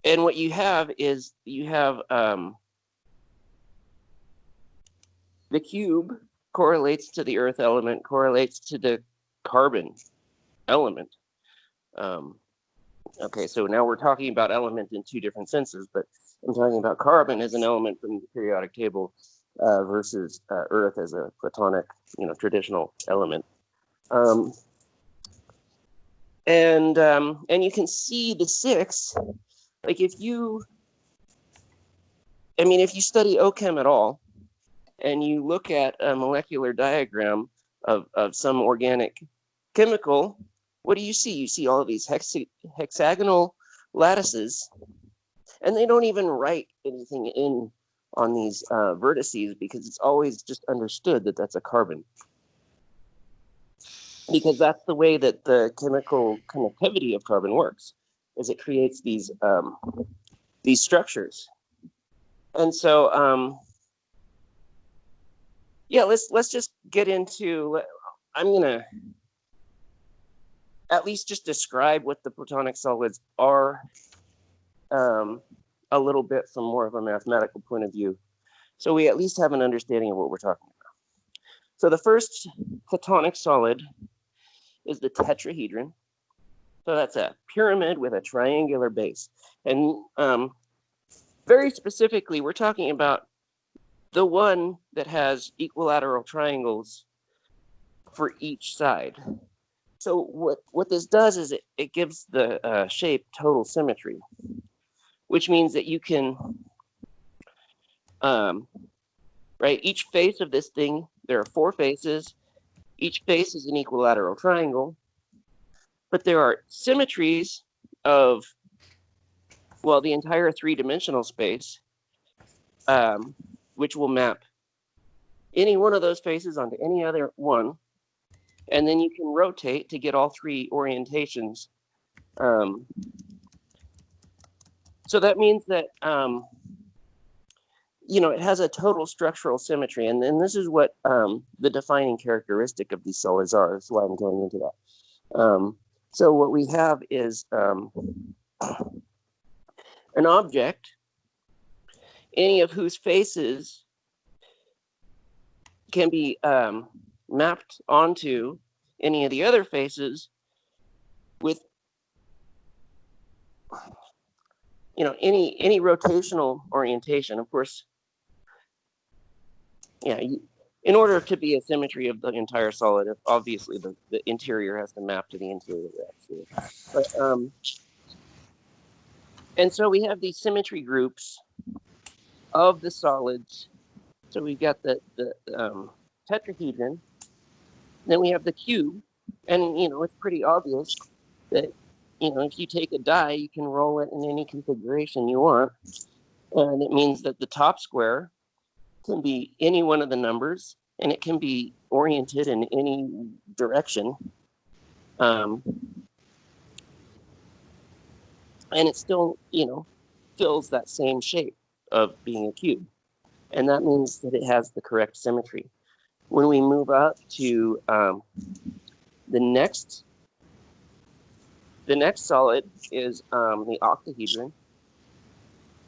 what you have is the cube correlates to the earth element, correlates to the carbon element. Okay, so now we're talking about element in 2 different senses, but I'm talking about carbon as an element from the periodic table versus earth as a Platonic, traditional element. And you can see the 6, like if you study OChem at all, and you look at a molecular diagram of some organic chemical, what do you see? You see all of these hexagonal lattices, and they don't even write anything in on these vertices, because it's always just understood that that's a carbon. Because that's the way that the chemical connectivity of carbon works, is it creates these structures. And so, yeah, let's just get into, I'm gonna at least just describe what the Platonic solids are a little bit from more of a mathematical point of view, so we at least have an understanding of what we're talking about. So the first Platonic solid is the tetrahedron. So that's a pyramid with a triangular base. And very specifically, we're talking about the one that has equilateral triangles for each side. So what this does is it gives the shape total symmetry, which means that you can, right, each face of this thing, there are 4 faces. Each face is an equilateral triangle, but there are symmetries of, well, the entire 3-dimensional space, which will map any one of those faces onto any other one, and then you can rotate to get all 3 orientations. So that means that it has a total structural symmetry, and this is what the defining characteristic of these solids are. That's why I'm going into that. So what we have is an object, any of whose faces can be mapped onto any of the other faces with any rotational orientation. Of course, in order to be a symmetry of the entire solid, obviously the interior has to map to the interior. But and so we have these symmetry groups of the solids. So we've got the tetrahedron, then we have the cube, and it's pretty obvious that if you take a die, you can roll it in any configuration you want, and it means that the top square can be any one of the numbers, and it can be oriented in any direction, and it still fills that same shape of being a cube, and that means that it has the correct symmetry. When we move up to the next solid is the octahedron.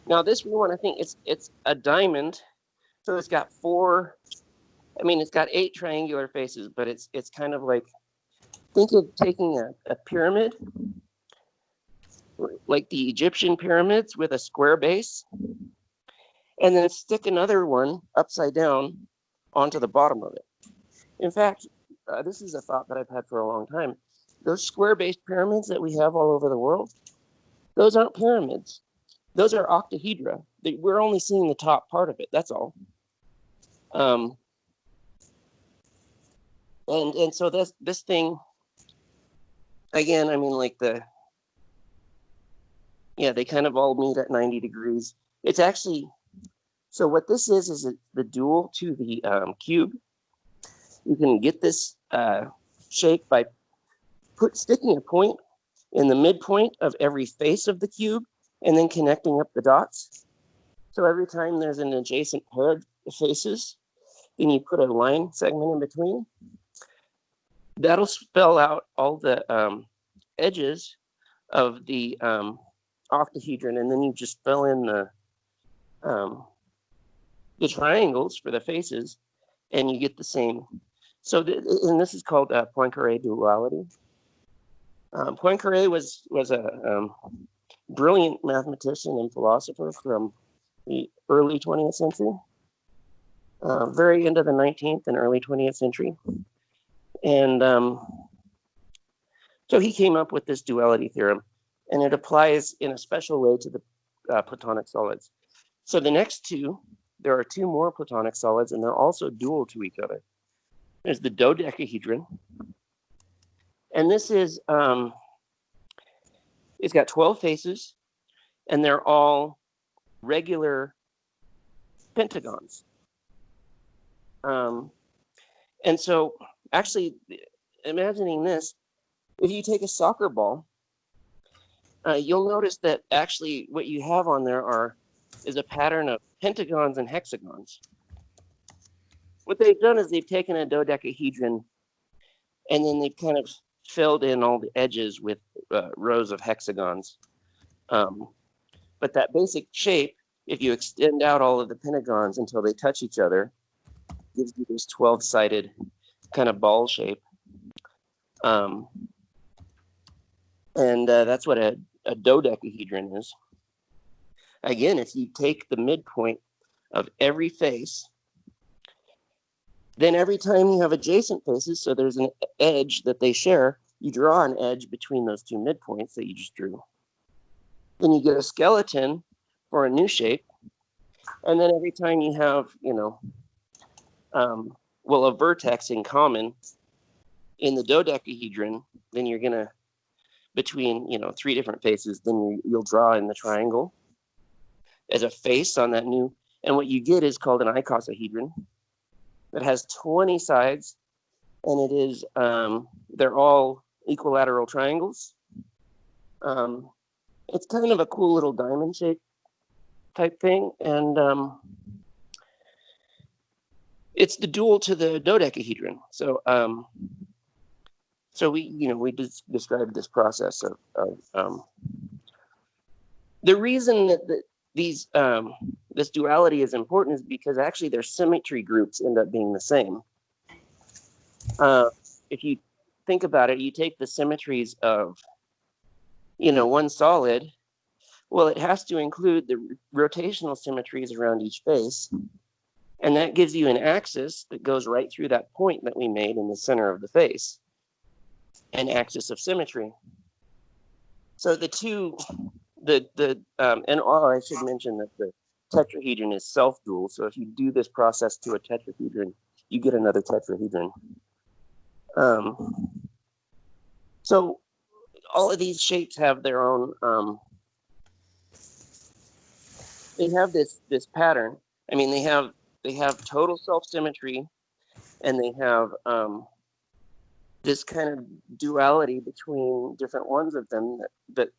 Now this we want to think it's a diamond, so it's got 4 I mean, it's got 8 triangular faces, but it's kind of like, think of taking a pyramid, like the Egyptian pyramids with a square base, and then stick another one upside down onto the bottom of it. In fact, this is a thought that I've had for a long time. Those square-based pyramids that we have all over the world, those aren't pyramids. Those are octahedra. We're only seeing the top part of it. That's all. And so this thing, again, I mean, like they kind of all meet at 90 degrees. It's actually, so what this is the dual to the cube. You can get this shape by sticking a point in the midpoint of every face of the cube and then connecting up the dots. So every time there's an adjacent pair of faces, then you put a line segment in between. That'll spell out all the edges of the octahedron, and then you just fill in the triangles for the faces, and you get the same. So, and this is called Poincare Duality. Poincare was a brilliant mathematician and philosopher from the early 20th century, very into the 19th and early 20th century. And so he came up with this duality theorem, and it applies in a special way to the Platonic solids. So the next two, there are 2 more Platonic solids, and they're also dual to each other. There's the Dodecahedron, and this is, it's got 12 faces, and they're all regular pentagons. And so, actually, imagining this, if you take a soccer ball, you'll notice that actually what you have on there is a pattern of pentagons and hexagons. What they've done is they've taken a dodecahedron and then they've kind of filled in all the edges with rows of hexagons. But that basic shape, if you extend out all of the pentagons until they touch each other, gives you this 12-sided kind of ball shape. And that's what a dodecahedron is. Again, if you take the midpoint of every face, then every time you have adjacent faces, so there's an edge that they share, you draw an edge between those 2 midpoints that you just drew. Then you get a skeleton for a new shape. And then every time you have, a vertex in common in the dodecahedron, then you're going to, between, 3 different faces, then you'll draw in the triangle as a face on that new. And what you get is called an icosahedron. That has 20 sides, and it is, they're all equilateral triangles. It's kind of a cool little diamond shape type thing, and it's the dual to the dodecahedron. So, we just described this process of the reason that this duality is important is because actually their symmetry groups end up being the same. If you think about it, you take the symmetries of, one solid, well, it has to include the rotational symmetries around each face. And that gives you an axis that goes right through that point that we made in the center of the face, an axis of symmetry. So the two, I should mention that the tetrahedron is self-dual. So if you do this process to a tetrahedron, you get another tetrahedron. So all of these shapes have their own, they have this pattern. I mean, they have total self-symmetry, and they have this kind of duality between different ones of them that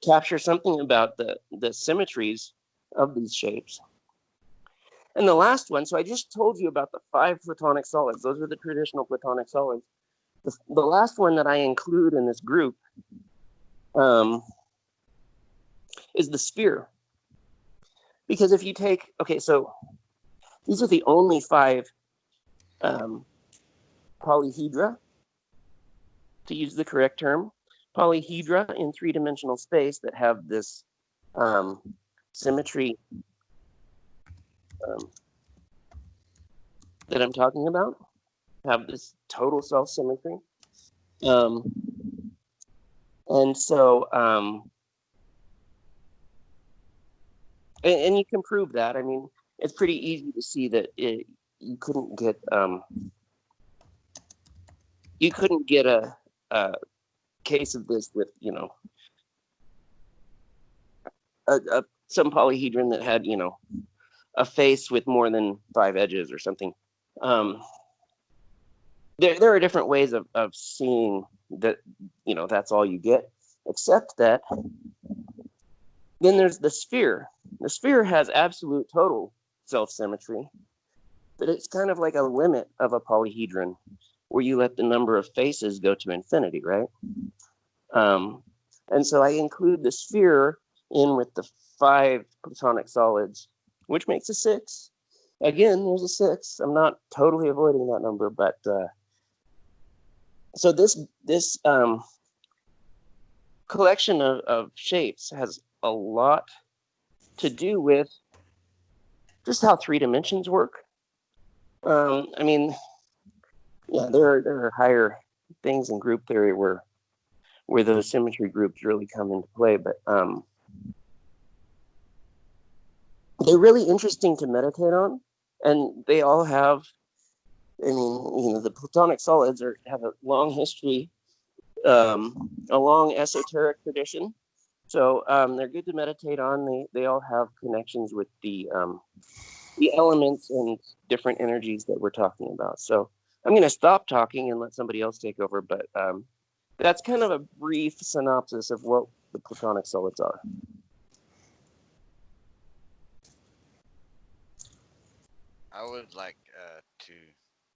capture something about the symmetries of these shapes. And the last one, so I just told you about the 5 Platonic solids. Those are the traditional Platonic solids. The last one that I include in this group is the sphere. Because if you take, okay, so these are the only 5 polyhedra, to use the correct term, polyhedra in three-dimensional space that have this symmetry that I'm talking about, have this total self-symmetry. And so, and you can prove that. I mean, it's pretty easy to see that you couldn't get a case of this with, you know, some polyhedron that had, you know, a face with more than 5 edges or something. There are different ways of seeing that, you know, that's all you get, except that then there's the sphere. The sphere has absolute total self-symmetry, but it's kind of like a limit of a polyhedron where you let the number of faces go to infinity, right? And so I include the sphere in with the 5 Platonic solids, which makes a 6. Again, there's a 6. I'm not totally avoiding that number, but so this collection of shapes has a lot to do with just how 3 dimensions work. I mean, yeah, there are higher things in group theory where those symmetry groups really come into play, but they're really interesting to meditate on, and they all have, I mean, you know, the Platonic solids have a long history, a long esoteric tradition. So they're good to meditate on. They all have connections with the elements and different energies that we're talking about. So I'm going to stop talking and let somebody else take over, but that's kind of a brief synopsis of what the Platonic solids are. I would like to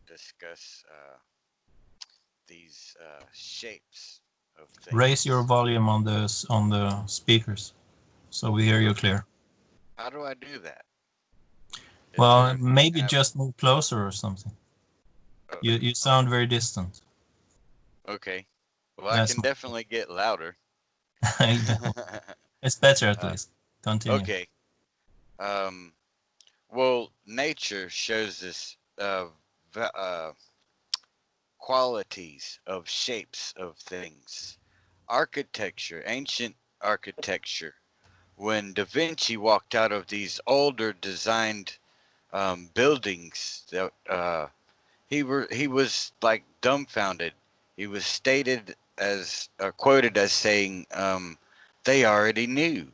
discuss these shapes of things. Raise your volume on the speakers, so we hear you clear. How do I do that? Well, maybe just move closer or something. You sound very distant. Okay. Well, I can definitely get louder. It's better at least. Continue. Okay. Well, nature shows us qualities of shapes of things. Architecture, ancient architecture. When Da Vinci walked out of these older designed buildings, that he was like dumbfounded. He was stated as quoted as saying, "They already knew."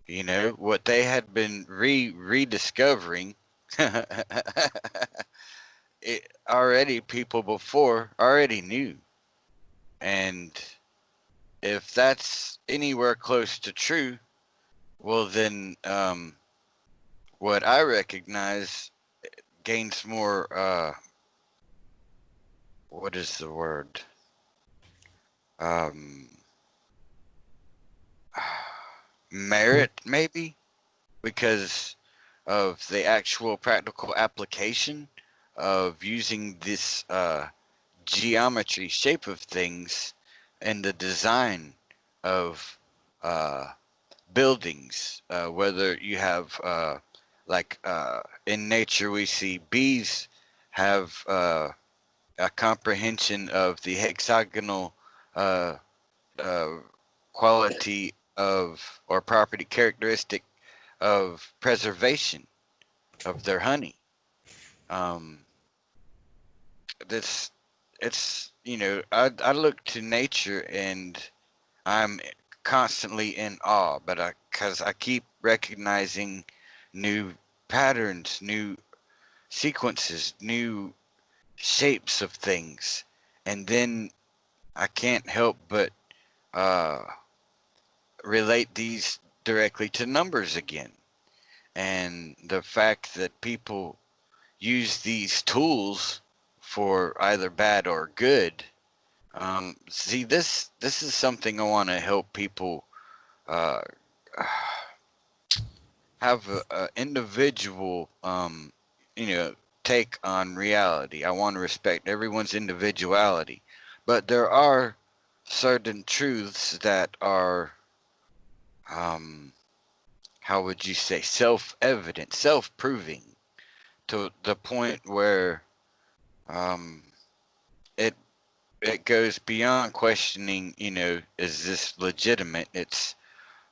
You know what they had been rediscovering. It already people before already knew, and if that's anywhere close to true, well then what I recognize gains more what is the word, merit maybe, because of the actual practical application of using this geometry shape of things and the design of buildings, whether you have like in nature we see bees have a comprehension of the hexagonal quality of or property characteristic of preservation of their honey. It's you know, I look to nature and I'm constantly in awe, but because I keep recognizing new patterns, new sequences, new shapes of things, and then I can't help but relate these directly to numbers again, and the fact that people use these tools for either bad or good. See, this is something I want to help people have a individual, you know, take on reality. I want to respect everyone's individuality. But there are certain truths that are, how would you say, self-evident, self-proving, to the point where it it goes beyond questioning, is this legitimate? It's,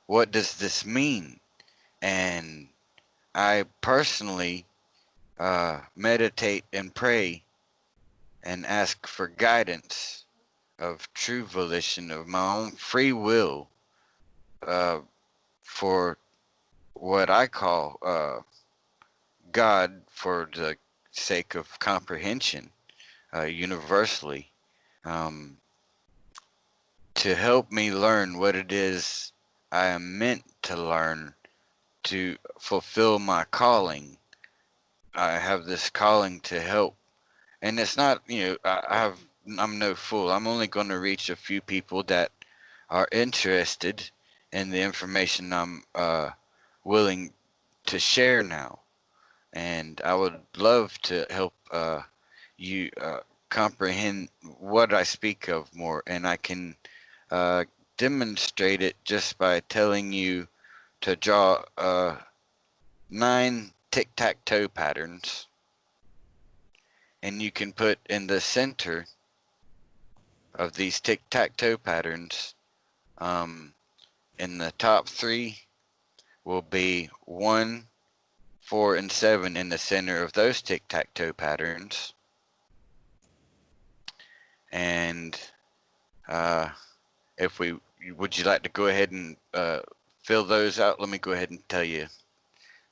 what does this mean? And I personally meditate and pray and ask for guidance of true volition, of my own free will, for what I call God, for the sake of comprehension, universally, to help me learn what it is I am meant to learn to fulfill my calling. I have this calling to help, and it's not, I'm no fool. I'm only going to reach a few people that are interested in the information I'm willing to share now. And I would love to help you comprehend what I speak of more, and I can demonstrate it just by telling you to draw 9 tic-tac-toe patterns, and you can put in the center of these tic-tac-toe patterns, in the top 3 will be 1, 4, and 7 in the center of those tic-tac-toe patterns. And would you like to go ahead and fill those out? Let me go ahead and tell you.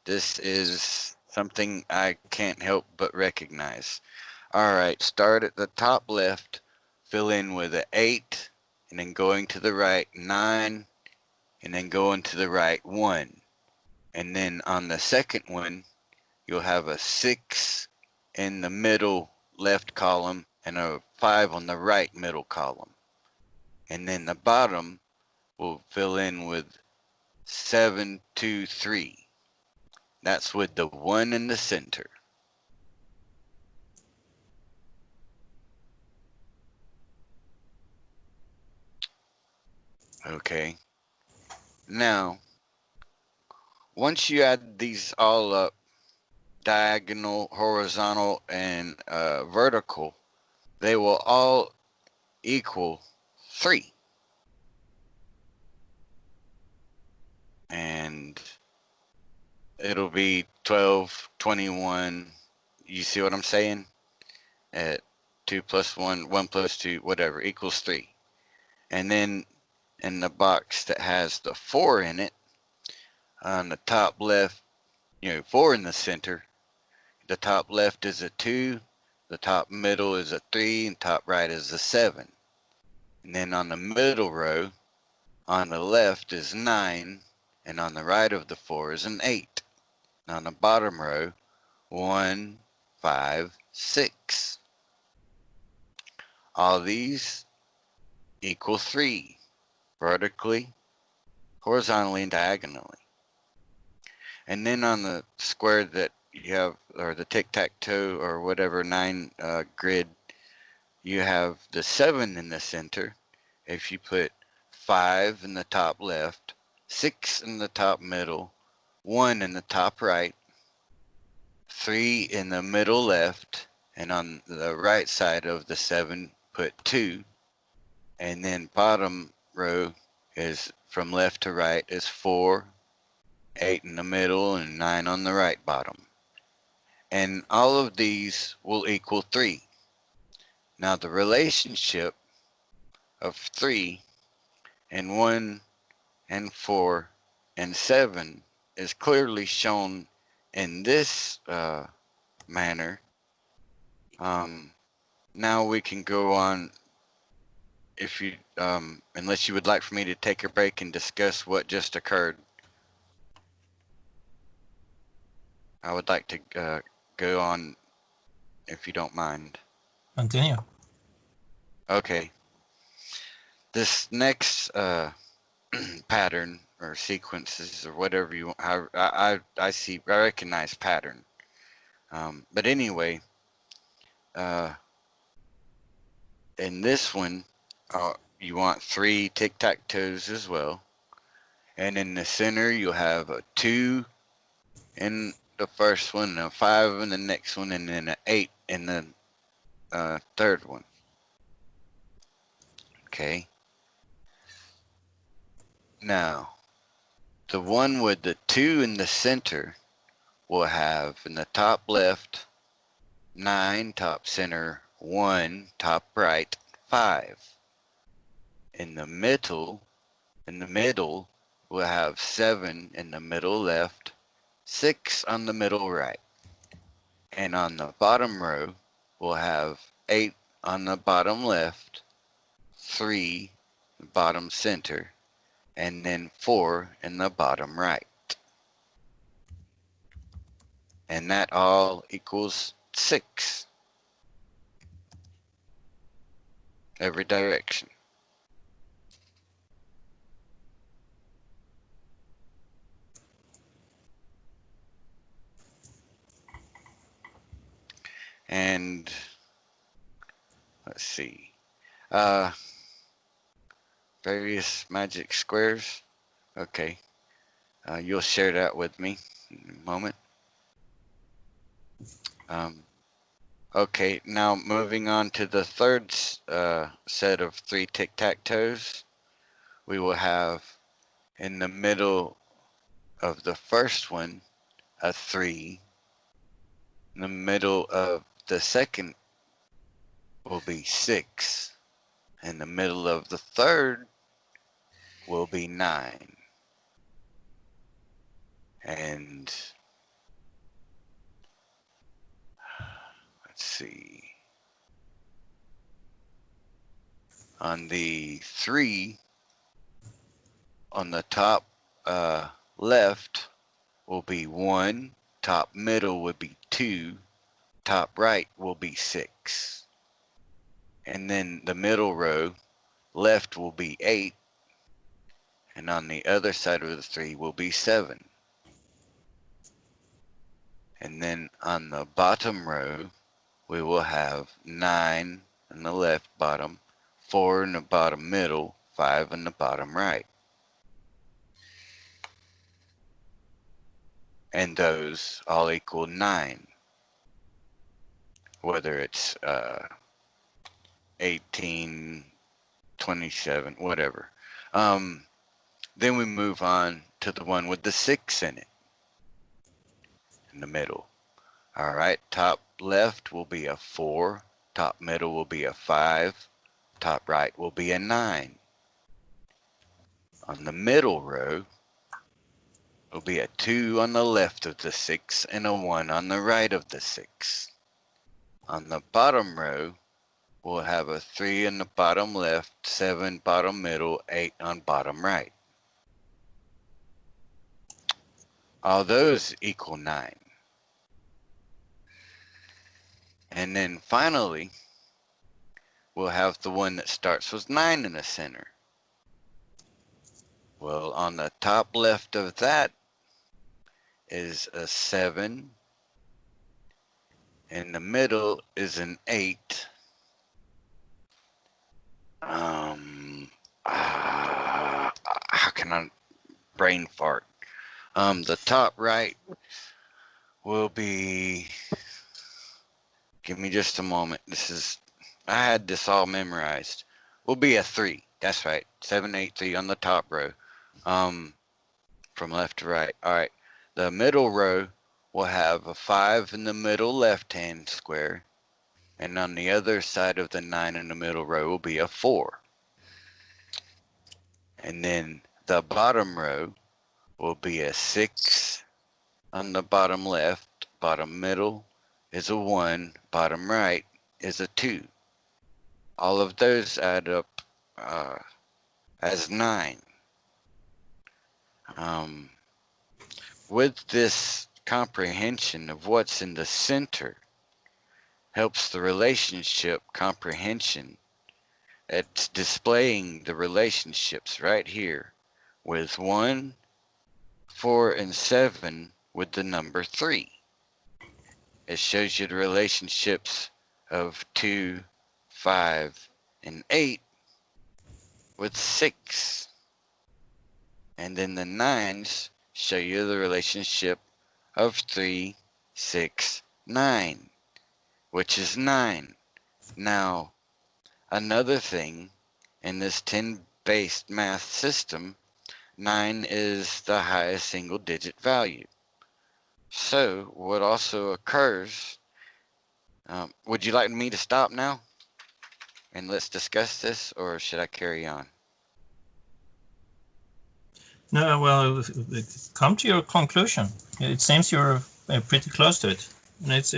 This is something I can't help but recognize. All right, start at the top left, fill in with an 8, and then going to the right 9, and then going to the right 1. And then on the second one, you'll have a 6 in the middle left column and a 5 on the right middle column. And then the bottom will fill in with 7, 2, 3. That's with the 1 in the center. Okay. Now, once you add these all up, diagonal, horizontal, and vertical, they will all equal 3. And it'll be 12, 21. You see what I'm saying? At 2 plus 1, 1 plus 2, whatever, equals 3. And then in the box that has the 4 in it, on the top left, 4 in the center, the top left is a 2, the top middle is a 3, and top right is a 7. And then on the middle row, on the left is 9, and on the right of the 4 is an 8. And on the bottom row, 1, 5, 6. All these equal 3, vertically, horizontally, and diagonally. And then on the square that you have, or the tic-tac-toe, or whatever 9 grid, you have the 7 in the center. If you put 5 in the top left, 6 in the top middle, 1 in the top right, 3 in the middle left, and on the right side of the 7, put 2. And then bottom row is from left to right is 4, 8 in the middle, and 9 on the right bottom. And all of these will equal 3. Now the relationship of 3 and 1 and 4 and 7 is clearly shown in this manner. Now we can go on, if you unless you would like for me to take a break and discuss what just occurred. I would like to go on, if you don't mind. Continue. Okay. This next pattern or sequences or whatever you want, I recognize pattern. But anyway, in this one, you want 3 tic-tac-toes as well. And in the center, you'll have a 2 in the first one, and a 5 in the next one, and then an 8 in the third one. Okay. Now, the one with the 2 in the center will have in the top left 9, top center 1, top right 5. In the middle, we'll have 7 in the middle left, 6 on the middle right. And on the bottom row, we'll have 8 on the bottom left, 3 bottom center, and then 4 in the bottom right. And that all equals 6 every direction. And let's see, various magic squares. Okay, you'll share that with me in a moment. Okay, now moving on to the third set of 3 tic-tac-toes, we will have in the middle of the first one a 3. In the middle of the second will be 6. In the middle of the third will be 9. And let's see. On the 3, on the top left will be 1, top middle will be 2, top right will be 6. And then the middle row, left will be 8, and on the other side of the 3 will be 7. And then on the bottom row, we will have 9 in the left bottom, 4 in the bottom middle, 5 in the bottom right. And those all equal 9. Whether it's 18, 27, whatever. Then we move on to the one with the 6 in it, in the middle. All right, top left will be a 4, top middle will be a 5, top right will be a 9. On the middle row will be a 2 on the left of the 6 and a 1 on the right of the 6. On the bottom row, we'll have a 3 in the bottom left, 7 bottom middle, 8 on bottom right. All those equal 9. And then finally, we'll have the one that starts with 9 in the center. Well, on the top left of that is a 7. In the middle is an 8. How can I brain fart? The top right will be, give me just a moment. I had this all memorized. Will be a 3. That's right. 7, 8, 3 on the top row. From left to right. All right. The middle row will have a 5 in the middle left-hand square. And on the other side of the 9 in the middle row will be a 4. And then the bottom row will be a 6 on the bottom left, bottom middle is a 1, bottom right is a 2. All of those add up as 9. With this comprehension of what's in the center, helps the relationship comprehension. It's displaying the relationships right here with 1, 4, and 7 with the number 3. it shows you the relationships of 2, 5, and 8 with 6. And then the 9s show you the relationship of 3, 6, 9, which is 9. Now, another thing, in this 10-based math system, 9 is the highest single digit value. So what also occurs, would you like me to stop now and let's discuss this, or should I carry on? No, well, come to your conclusion. It seems you're pretty close to it. And it's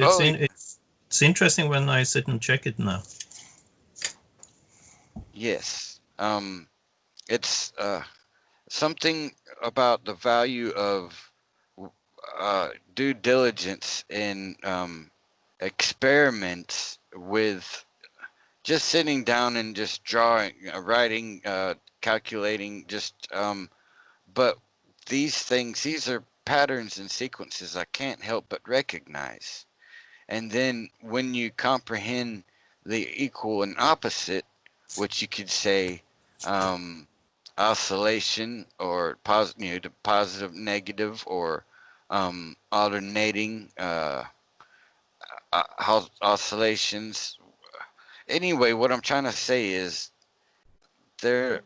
interesting when I sit and check it now. Yes. It's something about the value of due diligence in experiments with just sitting down and just drawing, writing, calculating, just but these things, these are patterns and sequences I can't help but recognize. And then when you comprehend the equal and opposite, which you could say oscillation, or the positive, negative, or alternating oscillations. Anyway, what I'm trying to say is they're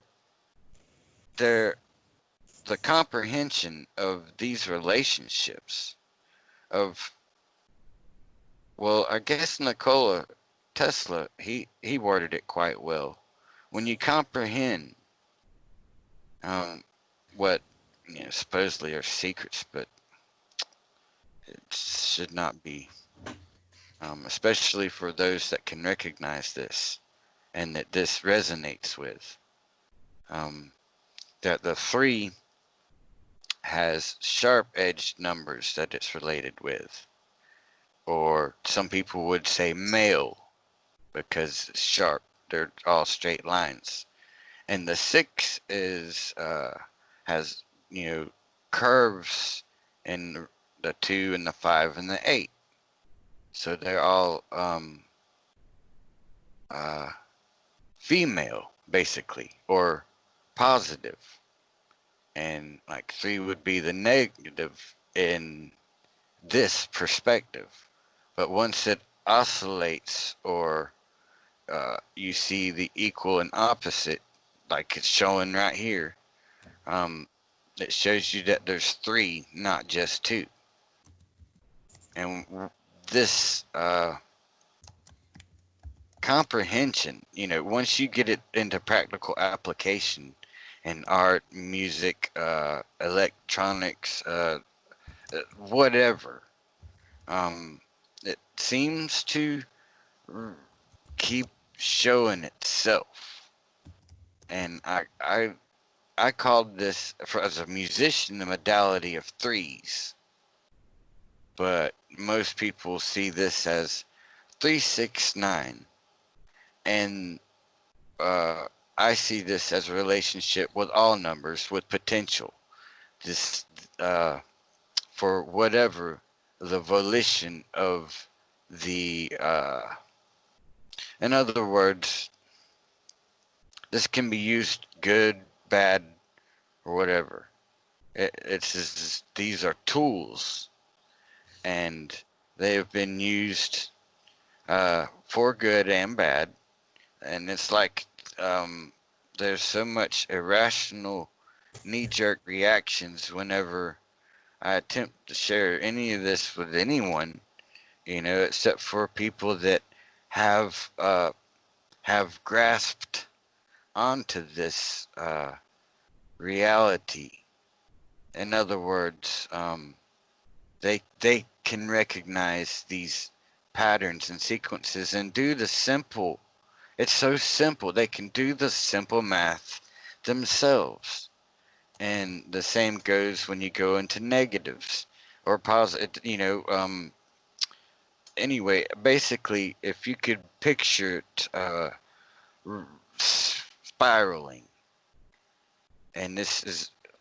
the comprehension of these relationships of, well, I guess Nikola Tesla, he worded it quite well. When you comprehend what supposedly are secrets, but it should not be, especially for those that can recognize this and that this resonates with, that the 3 has sharp-edged numbers that it's related with, or some people would say male because it's sharp. They're all straight lines. And the 6 is has curves in the 2 and the 5 and the 8. So they're all female, basically, or positive. And like 3 would be the negative in this perspective. But once it oscillates, or you see the equal and opposite, like it's showing right here, it shows you that there's 3, not just 2. And this comprehension, once you get it into practical application in art, music, electronics, whatever, it seems to keep showing itself. And I called this, as a musician, the modality of 3s, but most people see this as 3, 6, 9, and I see this as a relationship with all numbers with potential. This for whatever the volition of the in other words, this can be used good, bad, or whatever. It's just, these are tools, and they have been used for good and bad. And it's like there's so much irrational knee-jerk reactions whenever I attempt to share any of this with anyone, except for people that have grasped onto this reality. In other words, they can recognize these patterns and sequences and do the simple. It's so simple. They can do the simple math themselves. And the same goes when you go into negatives or positive, anyway, basically, if you could picture it spiraling, and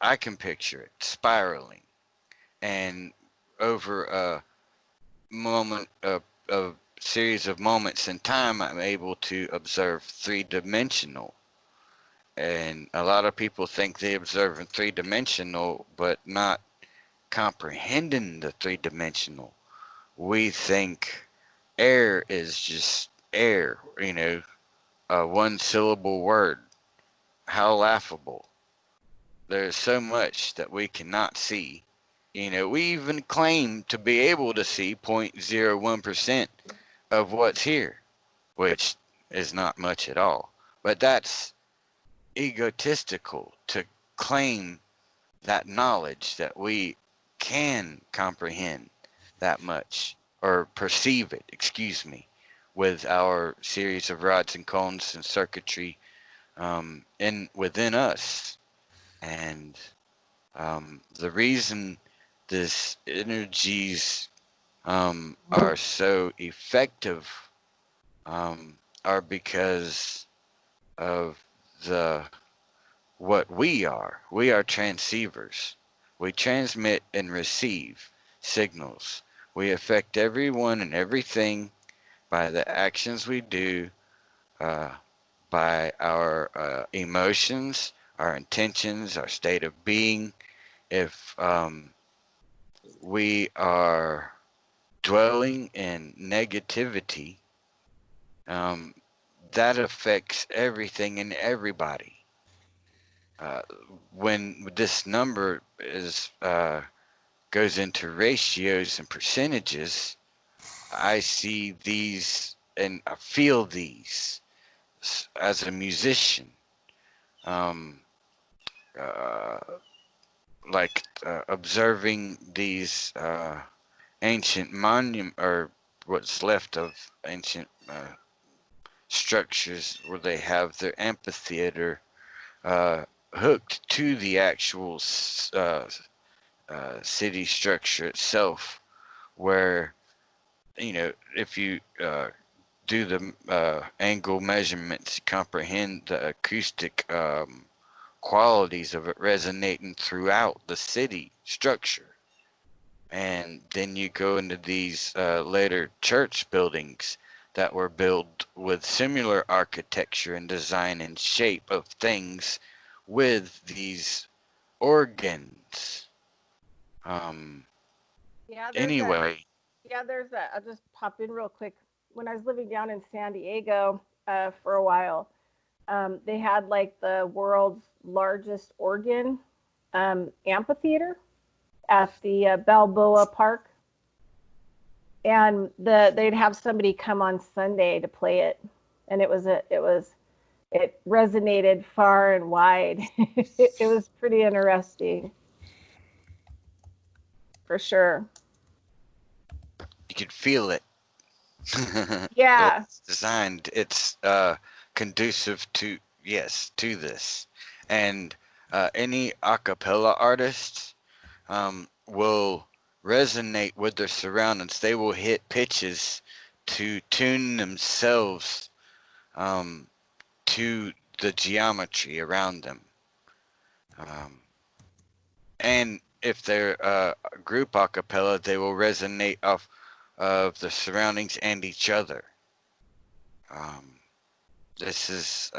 I can picture it spiraling, and over moment of a series of moments in time, I'm able to observe three-dimensional. And a lot of people think they observe in three-dimensional, but not comprehending the three-dimensional. We think air is just air, a one-syllable word. How laughable. There's so much that we cannot see. We even claim to be able to see 0.01% of what's here, which is not much at all. But that's egotistical to claim that knowledge that we can comprehend that much, or perceive it, with our series of rods and cones and circuitry within us. And the reason this energies are so effective are because of what we are. We are transceivers. We transmit and receive signals. We affect everyone and everything by the actions we do, by our emotions, our intentions, our state of being. If we are dwelling in negativity, that affects everything and everybody. When this number goes into ratios and percentages, I see these and I feel these as a musician. Observing these ancient monument, or what's left of ancient structures, where they have their amphitheater hooked to the actual city structure itself, where if you do the angle measurements, comprehend the acoustic qualities of it resonating throughout the city structure. And then you go into these later church buildings that were built with similar architecture and design and shape of things with these organs. Anyway. There's that. I'll just pop in real quick. When I was living down in San Diego for a while, they had like the world's largest organ amphitheater at the Balboa Park, and they'd have somebody come on Sunday to play it, and it resonated far and wide. It was pretty interesting, for sure. You could feel it. Yeah. It's designed. It's conducive to this, and any a cappella artist will resonate with their surroundings. They will hit pitches to tune themselves to the geometry around them. And if they're a group a cappella, they will resonate off of the surroundings and each other. This is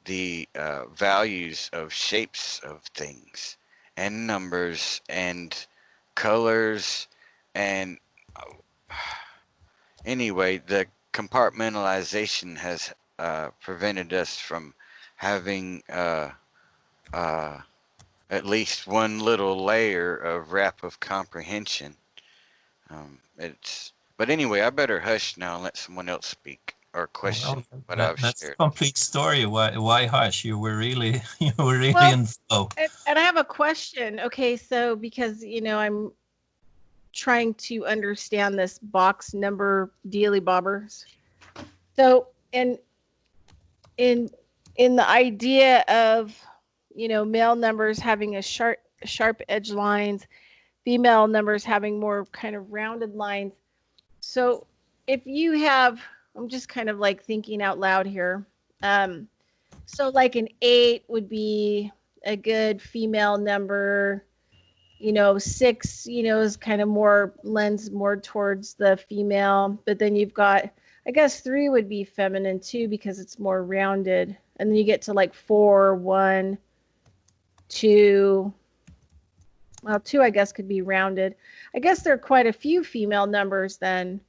the values of shapes of things and numbers and colors, and anyway, the compartmentalization has prevented us from having at least one little layer of wrap of comprehension. But anyway, I better hush now and let someone else speak or question what I've shared. That's a complete story. Why hush? You were really in flow. And I have a question. Okay, so because I'm trying to understand this box number dealy bobbers. So in the idea of male numbers having a sharp edge lines, female numbers having more kind of rounded lines. So if you have, I'm just kind of like thinking out loud here. So like an 8 would be a good female number. 6, is kind of more lends more towards the female. But then you've got, I guess 3 would be feminine too, because it's more rounded. And then you get to like 4, 1, 2. Well, 2, I guess, could be rounded. I guess there are quite a few female numbers then,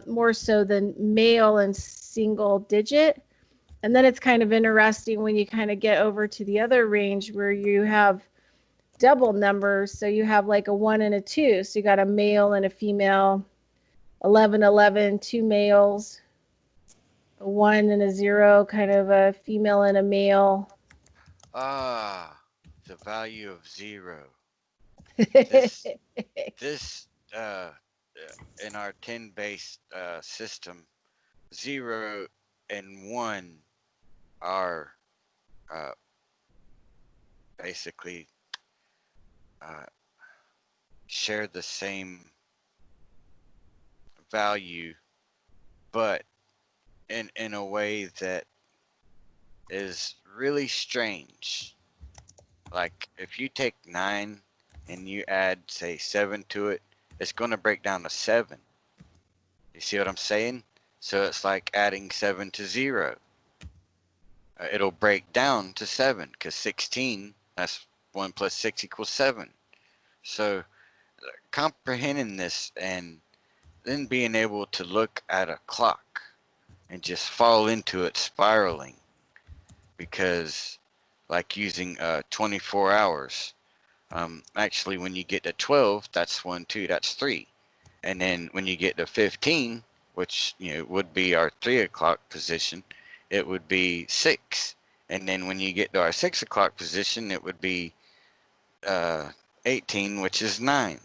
more so than male and single digit. And then it's kind of interesting when you kind of get over to the other range where you have double numbers. So you have like a 1 and a 2. So you got a male and a female, 11, 11, 2 males, a 1 and a 0, kind of a female and a male. Ah, the value of 0. This in our 10-based system, 0 and 1 are basically share the same value, but in a way that is really strange. Like if you take 9 and you add, say, 7 to it, it's going to break down to 7. You see what I'm saying? So it's like adding 7 to 0. It'll break down to 7 because 16, that's 1 plus 6 equals 7. So comprehending this and then being able to look at a clock and just fall into it spiraling, because like using 24 hours, actually when you get to 12, that's 1, 2, that's 3. And then when you get to 15, which would be our 3 o'clock position, it would be 6. And then when you get to our 6 o'clock position, it would be 18, which is 9.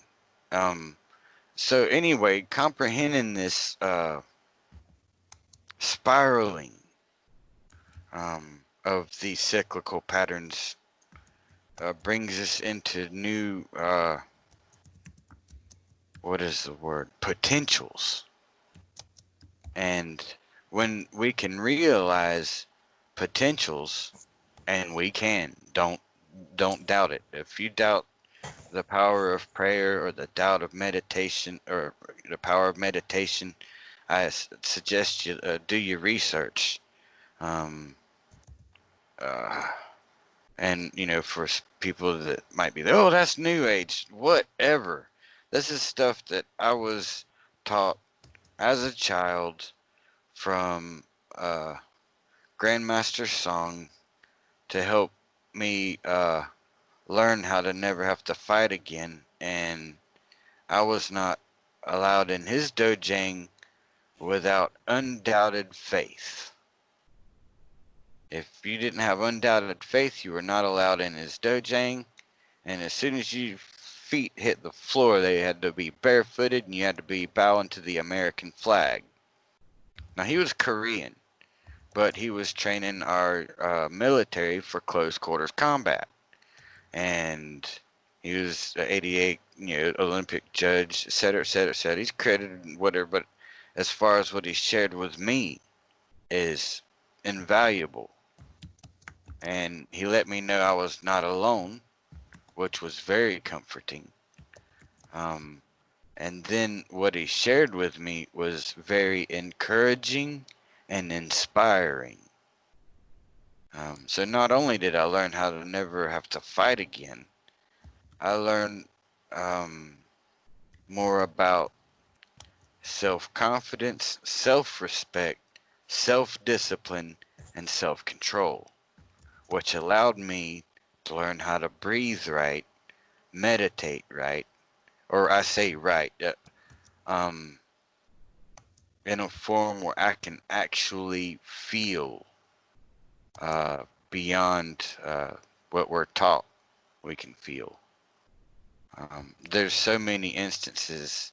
So anyway, comprehending this spiraling of these cyclical patterns brings us into new, what is the word? Potentials. And when we can realize potentials, and we can, don't doubt it. If you doubt the power of prayer or the doubt of meditation or the power of meditation, I suggest you do your research. And for people that might be, oh, that's new age, whatever. This is stuff that I was taught as a child from Grandmaster Song to help me learn how to never have to fight again. And I was not allowed in his dojang without undoubted faith. If you didn't have undoubted faith, you were not allowed in his dojang. And as soon as your feet hit the floor, they had to be barefooted, and you had to be bowing to the American flag. Now, he was Korean, but he was training our military for close quarters combat. And he was an 88, Olympic judge, et cetera, et cetera, et cetera. He's credited and whatever, but as far as what he shared with me is invaluable. And he let me know I was not alone, which was very comforting. And then what he shared with me was very encouraging and inspiring. So not only did I learn how to never have to fight again, I learned more about self-confidence, self-respect, self-discipline, and self-control, which allowed me to learn how to breathe right, meditate right, or I say right, in a form where I can actually feel beyond what we're taught we can feel. There's so many instances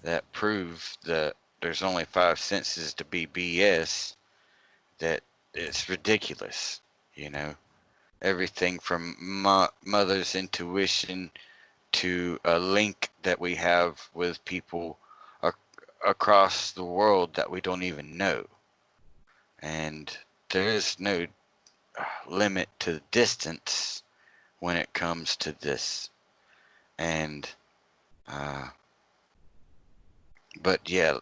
that prove that there's only 5 senses to be BS that it's ridiculous, everything from mother's intuition to a link that we have with people across the world that we don't even know. And there is no limit to distance when it comes to this. And but yeah,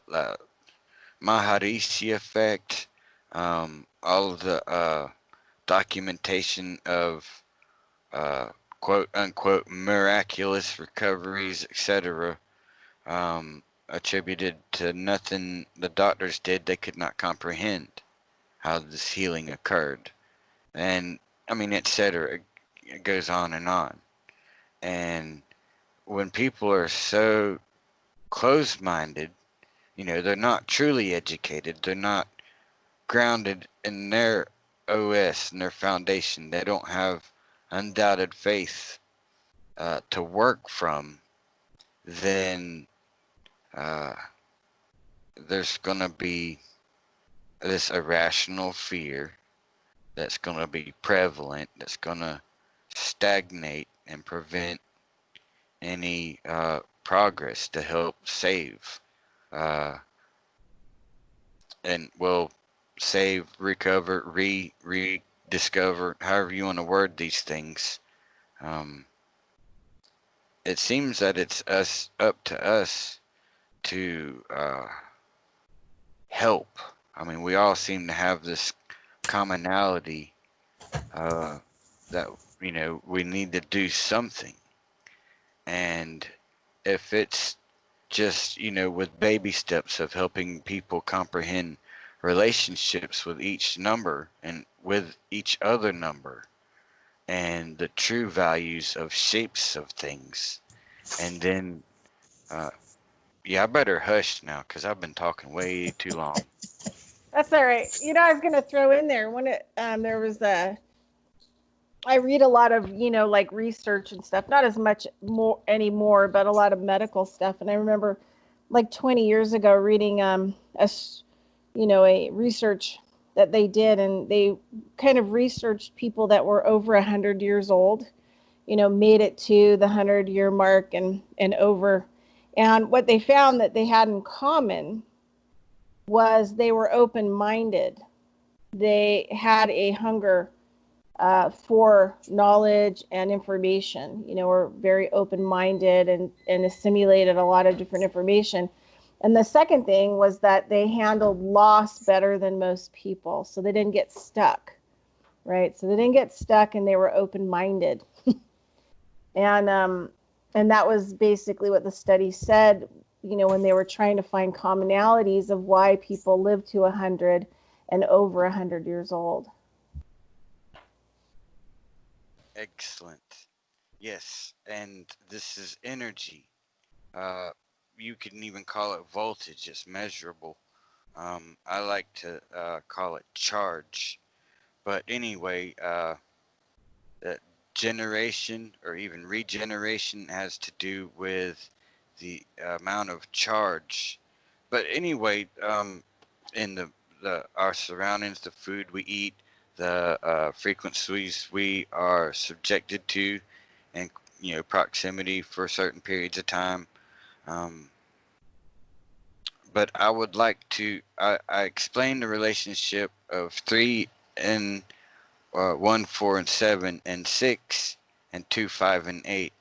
Maharishi effect, all of the documentation of quote unquote miraculous recoveries, etc., attributed to nothing the doctors did. They could not comprehend how this healing occurred. And I mean, etc. It goes on and on. And when people are so closed-minded, you know, they're not truly educated, they're not grounded in their OS and their foundation, they don't have undoubted faith to work from, then there's going to be this irrational fear that's going to be prevalent, that's going to stagnate and prevent any progress to help save. And will save, recover, rediscover, however you want to word these things. It seems that it's up to us to help. I mean, we all seem to have this commonality that, you know, we need to do something. And if it's just, you know, with baby steps of helping people comprehend relationships with each number and with each other number and the true values of shapes of things. And then, yeah, I better hush now because I've been talking way too long. That's all right. You know, I was going to throw in there when there was I read a lot of, you know, like research and stuff, not as much more anymore, but a lot of medical stuff. And I remember like 20 years ago reading a research that they did, and they kind of researched people that were over 100 years old, you know, made it to the 100-year mark and over. And what they found that they had in common was they were open-minded. They had a hunger for knowledge and information, you know, were very open-minded and assimilated a lot of different information. And the second thing was that they handled loss better than most people. So they didn't get stuck, right? So they didn't get stuck, and they were open-minded. And that was basically what the study said, you know, when they were trying to find commonalities of why people live to 100 and over 100 years old. Excellent. Yes, and this is energy. You can even call it voltage. It's measurable. I like to call it charge. But anyway, generation or even regeneration has to do with the amount of charge. But anyway, in our surroundings, the food we eat, the frequencies we are subjected to, and, you know, proximity for certain periods of time. But I would like to I explained the relationship of 3 and 1, 4, and 7, and 6, and 2, 5, and 8.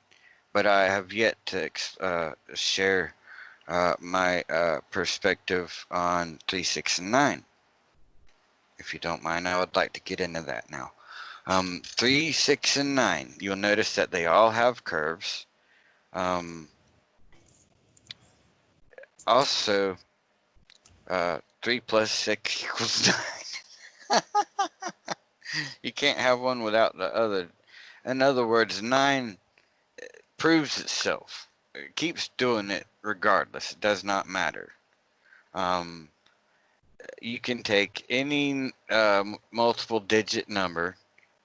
But I have yet to share my perspective on 3, 6, and 9. If you don't mind, I would like to get into that now. 3, 6, and 9. You'll notice that they all have curves. Also, 3 plus 6 equals 9. You can't have one without the other. In other words, 9 proves itself. It keeps doing it regardless. It does not matter. You can take any multiple digit number,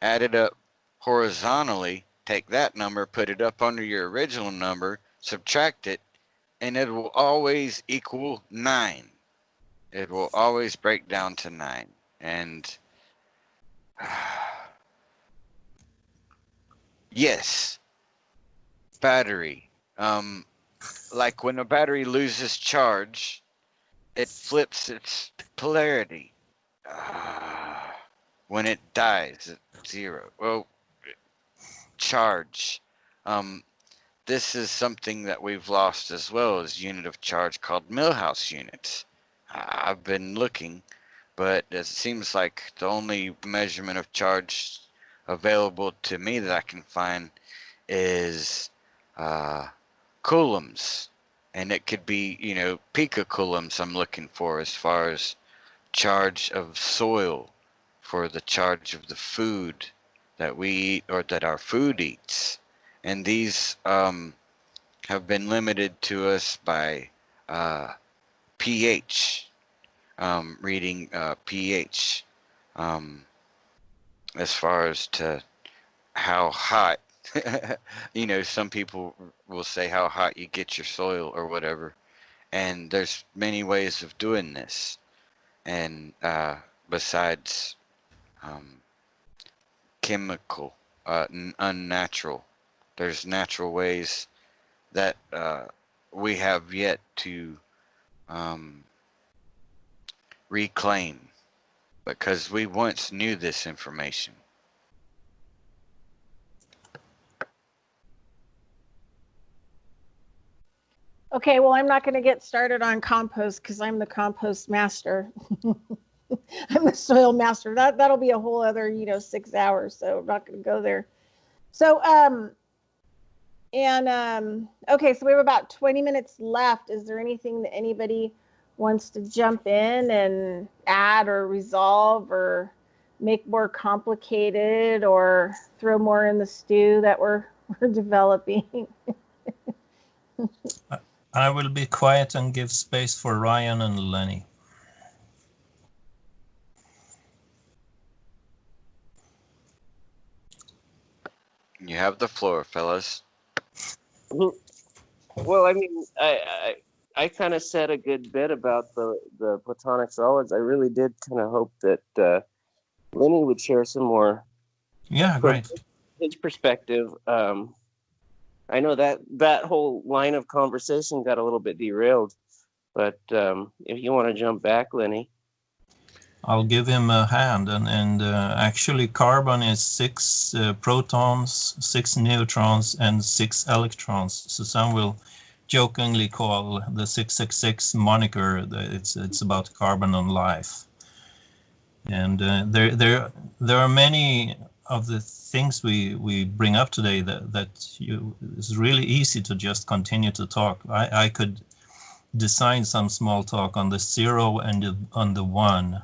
add it up horizontally, take that number, put it up under your original number, subtract it, and it will always equal 9. It will always break down to 9. And yes, battery. Like when a battery loses charge, it flips its polarity. When it dies at 0. Well, charge. this is something that we've lost as well as unit of charge called Milhouse units. I've been looking, but it seems like the only measurement of charge available to me that I can find is coulombs, and it could be, you know, picocoulombs I'm looking for as far as charge of soil for the charge of the food that we eat or that our food eats. And these have been limited to us by pH, reading pH, as far as to how hot, you know, some people will say how hot you get your soil or whatever. And there's many ways of doing this. And besides chemical, unnatural, there's natural ways that we have yet to reclaim, because we once knew this information. Okay, well, I'm not going to get started on compost because I'm the compost master. I'm the soil master. That'll be a whole other, 6 hours. So I'm not going to go there. So, okay, so we have about 20 minutes left. Is there anything that anybody wants to jump in and add or resolve or make more complicated or throw more in the stew that we're developing? I will be quiet and give space for Ryan and Lenny. You have the floor, fellas. Well, I mean, I kind of said a good bit about the Platonic Solids. I really did kind of hope that Lenny would share some more. Yeah, great. His perspective. I know that whole line of conversation got a little bit derailed, but if you want to jump back, Lenny. I'll give him a hand, and actually carbon is 6 protons, 6 neutrons, and 6 electrons. So some will jokingly call the 666 moniker it's about carbon and life. And there are many of the things we bring up today that it's really easy to just continue to talk. I could design some small talk on the 0 and on the 1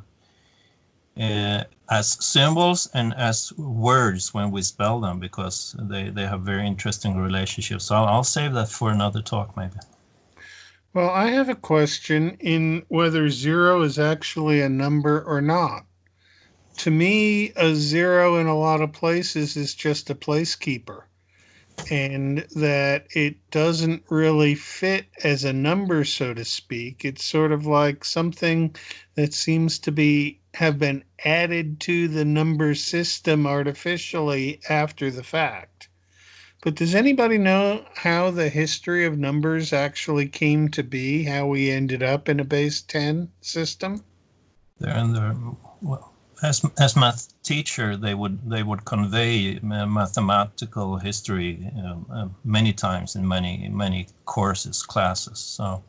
as symbols and as words when we spell them, because they have very interesting relationships. So I'll save that for another talk maybe. Well, I have a question in whether 0 is actually a number or not. To me, a 0 in a lot of places is just a placekeeper, and that it doesn't really fit as a number, so to speak. It's sort of like something that seems to have been added to the number system artificially after the fact. But does anybody know how the history of numbers actually came to be, how we ended up in a base 10 system? Well, as math teacher, they would convey mathematical history many times in many courses, classes. So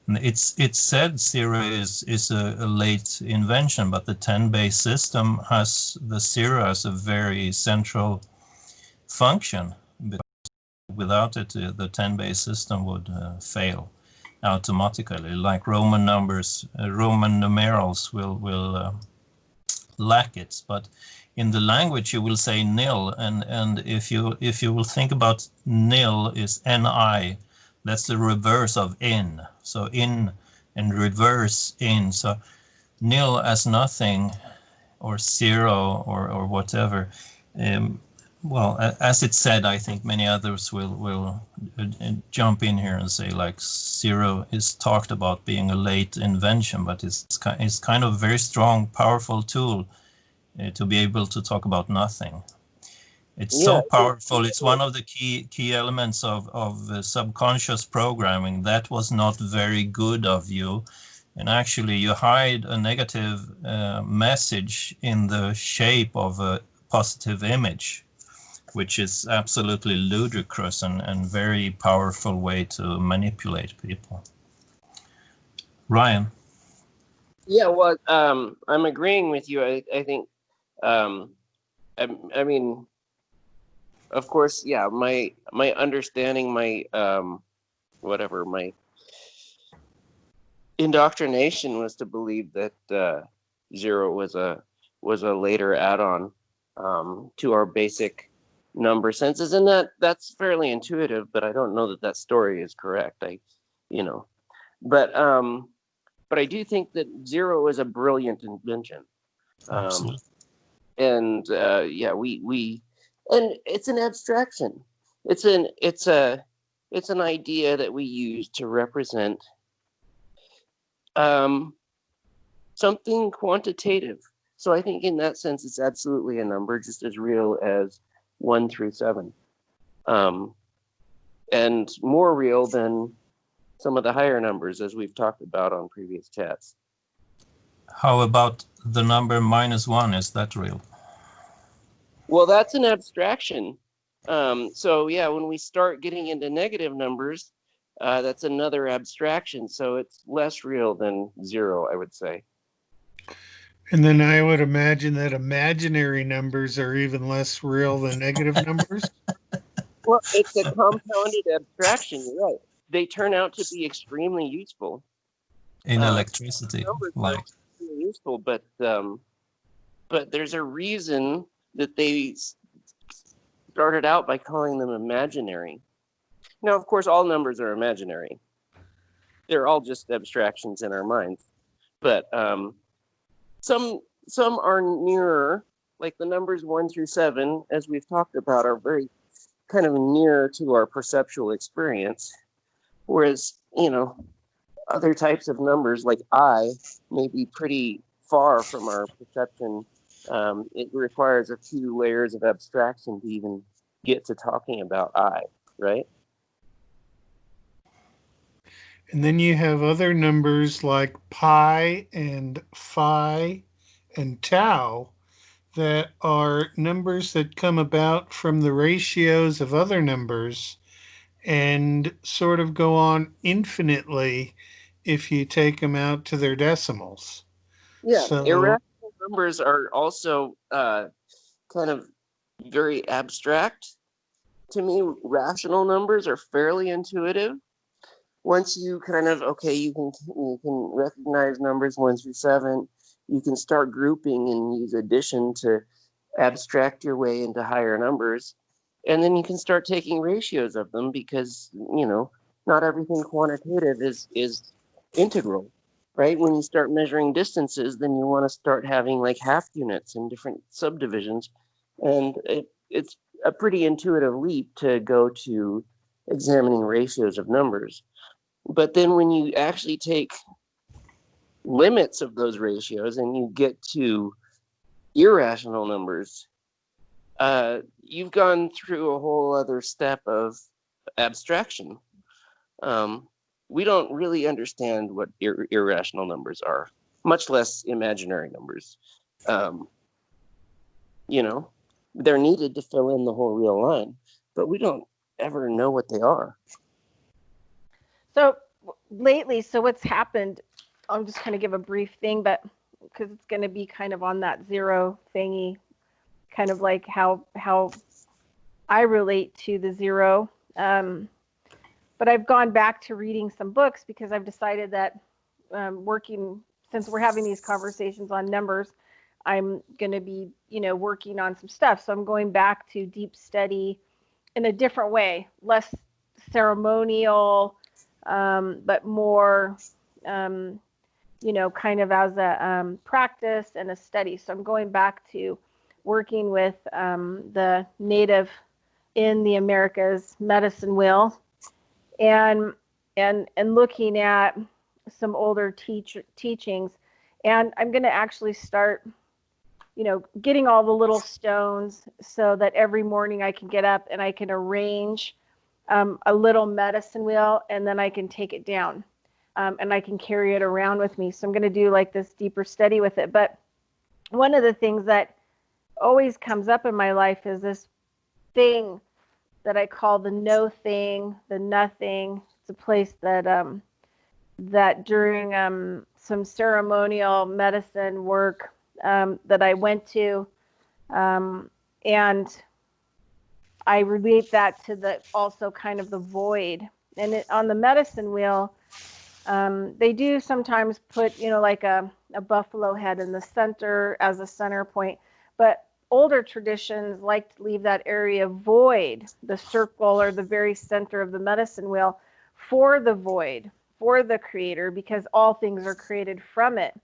it's said 0 is a late invention, but the 10 base system has the 0 as a very central function. Without it, the 10 base system would fail automatically. Like Roman numbers, Roman numerals will lack it, but in the language you will say nil, and if you will think about nil is ni, that's the reverse of in, so in and reverse in, so nil as nothing or 0 or whatever. Well, as it said, I think many others will jump in here and say like 0 is talked about being a late invention, but it's kind of a very strong, powerful tool to be able to talk about nothing. It's so powerful. It's one of the key elements of subconscious programming. That was not very good of you. And actually you hide a negative message in the shape of a positive image. which is absolutely ludicrous and very powerful way to manipulate people. Ryan? Yeah, well, I'm agreeing with you. I think, I mean, of course, yeah, my understanding, my my indoctrination was to believe that 0 was a later add-on to our basic number senses, and that's fairly intuitive. But I don't know that story is correct. But I do think that 0 is a brilliant invention. Absolutely. And yeah, we and it's an abstraction. It's an idea that we use to represent something quantitative. So I think in that sense, it's absolutely a number, just as real as 1 through 7, and more real than some of the higher numbers, as we've talked about on previous chats. How about the number -1? Is that real? Well, that's an abstraction. So yeah, when we start getting into negative numbers, that's another abstraction. So it's less real than 0, I would say. And then I would imagine that imaginary numbers are even less real than negative numbers. Well, it's a compounded abstraction. You're right. They turn out to be extremely useful. In electricity, Numbers like are extremely useful, but there's a reason that they started out by calling them imaginary. Now, of course, all numbers are imaginary. They're all just abstractions in our minds. But some are nearer, like the numbers 1 through 7, as we've talked about, are very kind of near to our perceptual experience. Whereas, other types of numbers like I may be pretty far from our perception. It requires a few layers of abstraction to even get to talking about I, right? And then you have other numbers like pi and phi and tau that are numbers that come about from the ratios of other numbers and sort of go on infinitely if you take them out to their decimals. Yeah, So, irrational numbers are also kind of very abstract. To me, rational numbers are fairly intuitive. Once you kind of, you can recognize numbers 1 through 7, you can start grouping and use addition to abstract your way into higher numbers. And then you can start taking ratios of them because, not everything quantitative is integral, right? When you start measuring distances, then you want to start having like half units and different subdivisions. And it's a pretty intuitive leap to go to examining ratios of numbers. But then when you actually take limits of those ratios and you get to irrational numbers, you've gone through a whole other step of abstraction. We don't really understand what irrational numbers are, much less imaginary numbers. They're needed to fill in the whole real line, but we don't ever know what they are. So lately, what's happened, I'm just going to give a brief thing, but because it's going to be kind of on that 0 thingy, kind of like how I relate to the 0. But I've gone back to reading some books because I've decided that since we're having these conversations on numbers, I'm going to be, working on some stuff. So I'm going back to deep study in a different way, less ceremonial, but more, kind of as a practice and a study. So I'm going back to working with the native in the Americas medicine wheel and looking at some older teachings. And I'm going to actually start, getting all the little stones so that every morning I can get up and I can arrange a little medicine wheel, and then I can take it down and I can carry it around with me. So I'm going to do like this deeper study with it. But one of the things that always comes up in my life is this thing that I call the no thing, the nothing. It's a place that that during some ceremonial medicine work that I went to, and I relate that to the also kind of the void. And on the medicine wheel, they do sometimes put, you know, like a buffalo head in the center as a center point, but older traditions like to leave that area void, the circle or the very center of the medicine wheel, for the void, for the creator, because all things are created from it.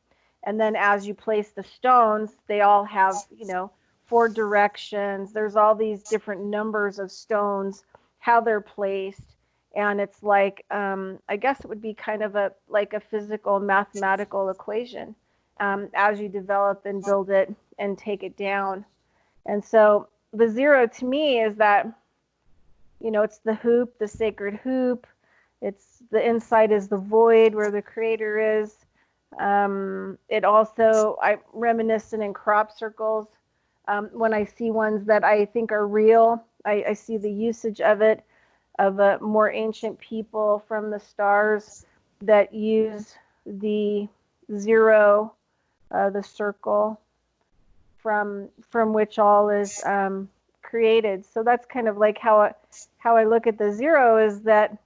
And then as you place the stones, they all have, you know, 4 directions. There's all these different numbers of stones, how they're placed. And it's like, I guess it would be kind of like a physical mathematical equation as you develop and build it and take it down. And so the 0 to me is that, you know, it's the hoop, the sacred hoop. It's the inside is the void where the creator is. It also, I reminiscent in crop circles. When I see ones that I think are real, I see the usage of it, of a more ancient people from the stars that use the 0, the circle, from which all is created. So that's kind of like how I look at the 0, is that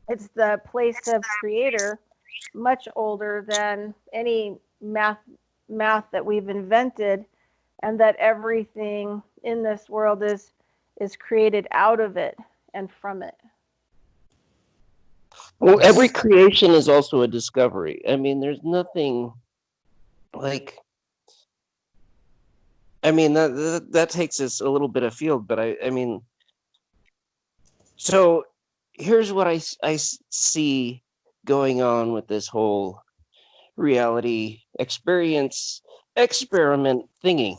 it's the place of creator, much older than any math that we've invented, and that everything in this world is created out of it and from it. Well, every creation is also a discovery. I mean, there's nothing like, I mean, that takes us a little bit afield, but I mean, so here's what I see going on with this whole reality experience experiment thingy.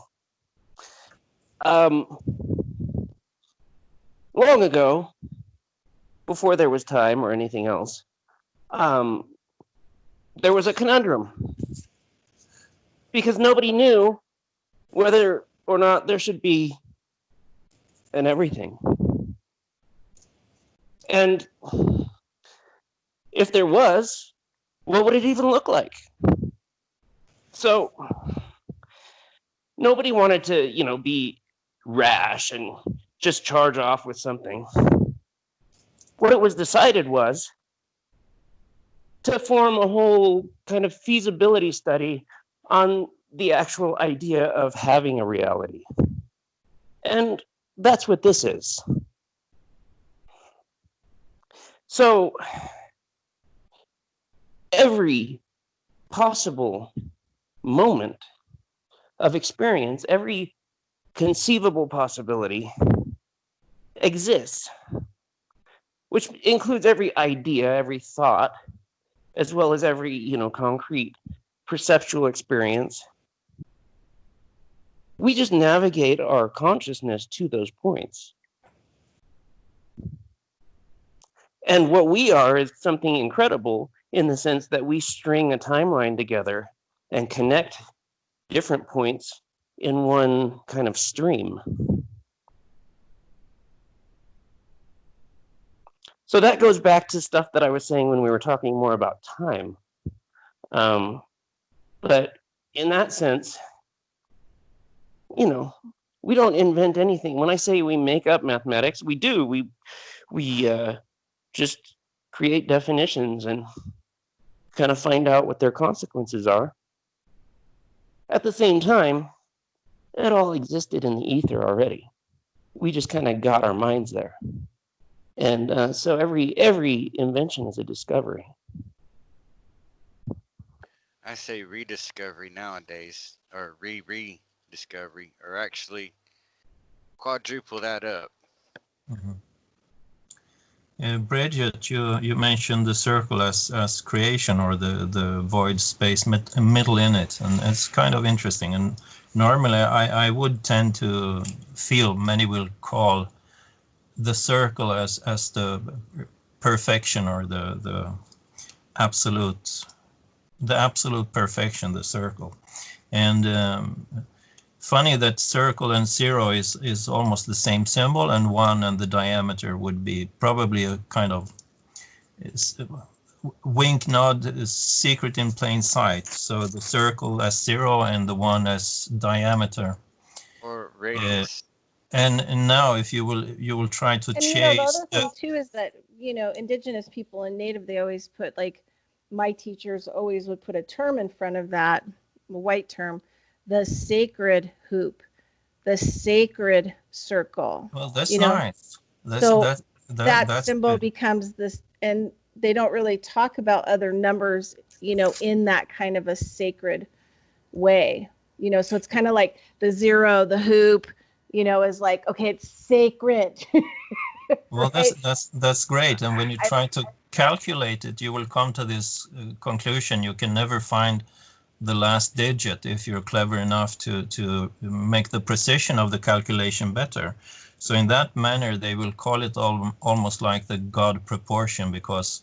Long ago, before there was time or anything else, there was a conundrum, because nobody knew whether or not there should be an everything. And if there was, what would it even look like? So nobody wanted to, you know, be rash and just charge off with something. What it was decided was to form a whole kind of feasibility study on the actual idea of having a reality. And that's what this is. So every possible moment of experience, every conceivable possibility exists, which includes every idea, every thought, as well as every, you know, concrete perceptual experience. We just navigate our consciousness to those points. And what we are is something incredible in the sense that we string a timeline together and connect different points in one kind of stream. So that goes back to stuff that I was saying when we were talking more about time. But in that sense, you know, we don't invent anything. When I say we make up mathematics, we do. We just create definitions and kind of find out what their consequences are. At the same time, it all existed in the ether already. We just kind of got our minds there. And so every invention is a discovery. I say rediscovery nowadays, or rediscovery, or actually quadruple that up. Mm-hmm. Bridgette, you mentioned the circle as creation, or the void space middle in it, and it's kind of interesting. And normally I would tend to feel many will call the circle as the perfection, or the absolute perfection, the circle. And funny that circle and 0 is almost the same symbol, and 1 and the diameter would be probably a kind of wink nod, is secret in plain sight. So the circle as 0 and the 1 as diameter. Or radius. And now if you will try to And chase the other thing too is that, indigenous people and native, they always put, like, my teachers always would put a term in front of that, a white term, the sacred hoop, the sacred circle. Well, that's nice. That symbol good. becomes this, and they don't really talk about other numbers, in that kind of a sacred way. So it's kind of like the 0, the hoop, is like, okay, it's sacred. Well, right? that's great. And when you try to calculate it, you will come to this conclusion. You can never find the last digit if you're clever enough to make the precision of the calculation better. So in that manner, they will call it almost like the God proportion, because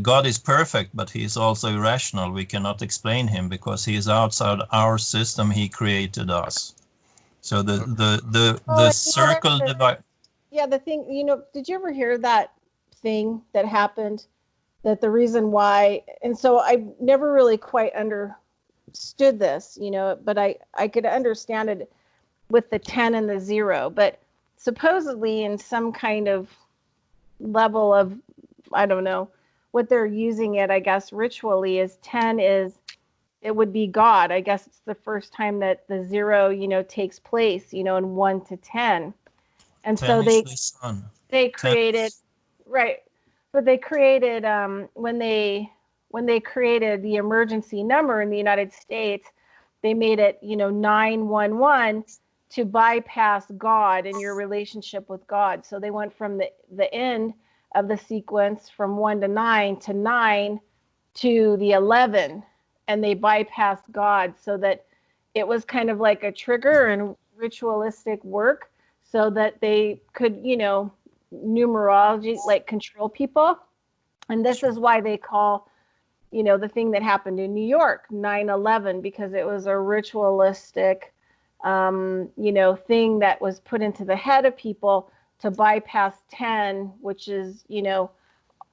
God is perfect, but he is also irrational. We cannot explain him because he is outside our system. He created us. So the circle divide. Yeah, the thing, did you ever hear that thing that happened, that the reason why, and so I never really quite understood this, but I could understand it with the 10 and the 0, but supposedly in some kind of level of, I don't know, what they're using it, I guess, ritually, is 10 is, it would be God. I guess it's the first time that the 0, takes place, in 1 to 10. And so they created, right, but they created, when they created the emergency number in the United States, they made it, 911 to bypass God and your relationship with God. So they went from the end of the sequence from 1 to 9 to 9 to the 11, and they bypassed God, so that it was kind of like a trigger and ritualistic work, so that they could, numerology, like, control people. And this is why they call, the thing that happened in New York 9/11, because it was a ritualistic, thing that was put into the head of people to bypass 10, which is,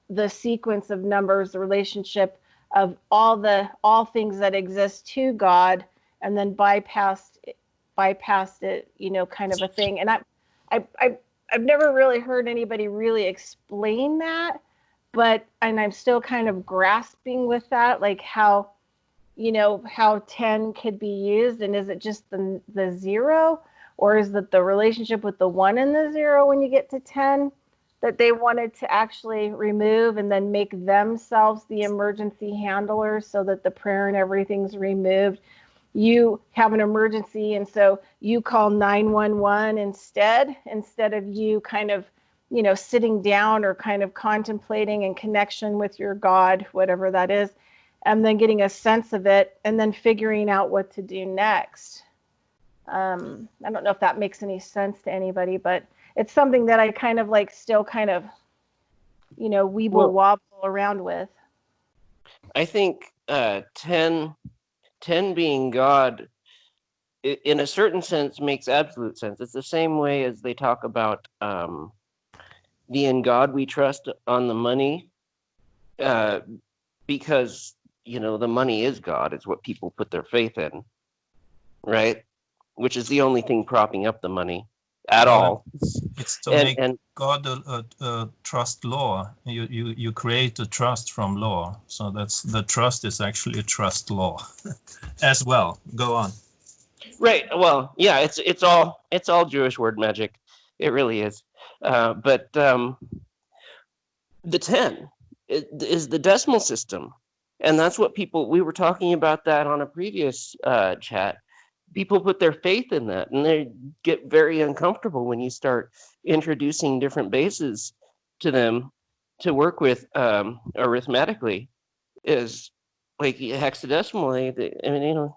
the sequence of numbers, the relationship of all things that exist to God, and then bypassed it, kind of a thing. And I've never really heard anybody really explain that, and I'm still kind of grasping with that, like how 10 could be used, and is it just the 0, or is it the relationship with the 1 and the 0 when you get to 10 that they wanted to actually remove, and then make themselves the emergency handlers, so that the prayer and everything's removed? You have an emergency, and so you call 911 instead of you kind of, sitting down or kind of contemplating in connection with your God, whatever that is, and then getting a sense of it, and then figuring out what to do next. I don't know if that makes any sense to anybody, but it's something that I kind of like still kind of, weeble wobble around with. I think 10 being God, in a certain sense, makes absolute sense. It's the same way as they talk about the "in God we trust" on the money, because the money is God. It's what people put their faith in, right? Which is the only thing propping up the money at all. It's to make God a trust law. You create a trust from law. So the trust is actually a trust law as well. Go on. Right. Well, yeah, it's all Jewish word magic. It really is. But the 10 is the decimal system, and that's what we were talking about that on a previous chat. People put their faith in that, and they get very uncomfortable when you start introducing different bases to them to work with arithmetically. Is like hexadecimally. I mean,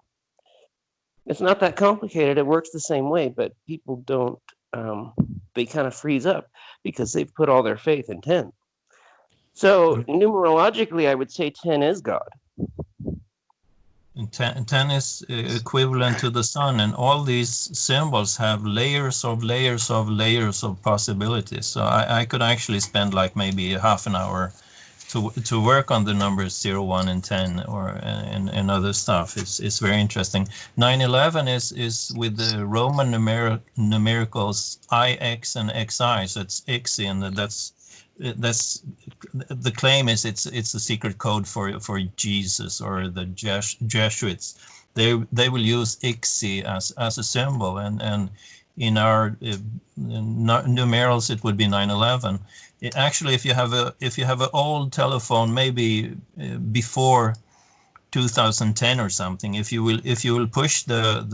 it's not that complicated. It works the same way, but people don't. They kind of freeze up because they've put all their faith in 10. So numerologically, I would say 10 is God. And 10 is equivalent to the sun, and all these symbols have layers of layers of layers of possibilities. So I could actually spend like maybe half an hour to work on the numbers 0, 1, and 10, or and other stuff. It's very interesting. 9/11 is with the Roman numericals IX and XI, so it's IXI, and that's the claim is it's a secret code for Jesus or the Jesuits. They will use IXI as a symbol, and in our numerals it would be 9/11. Actually, if you have an old telephone, maybe before 2010 or something, if you will push the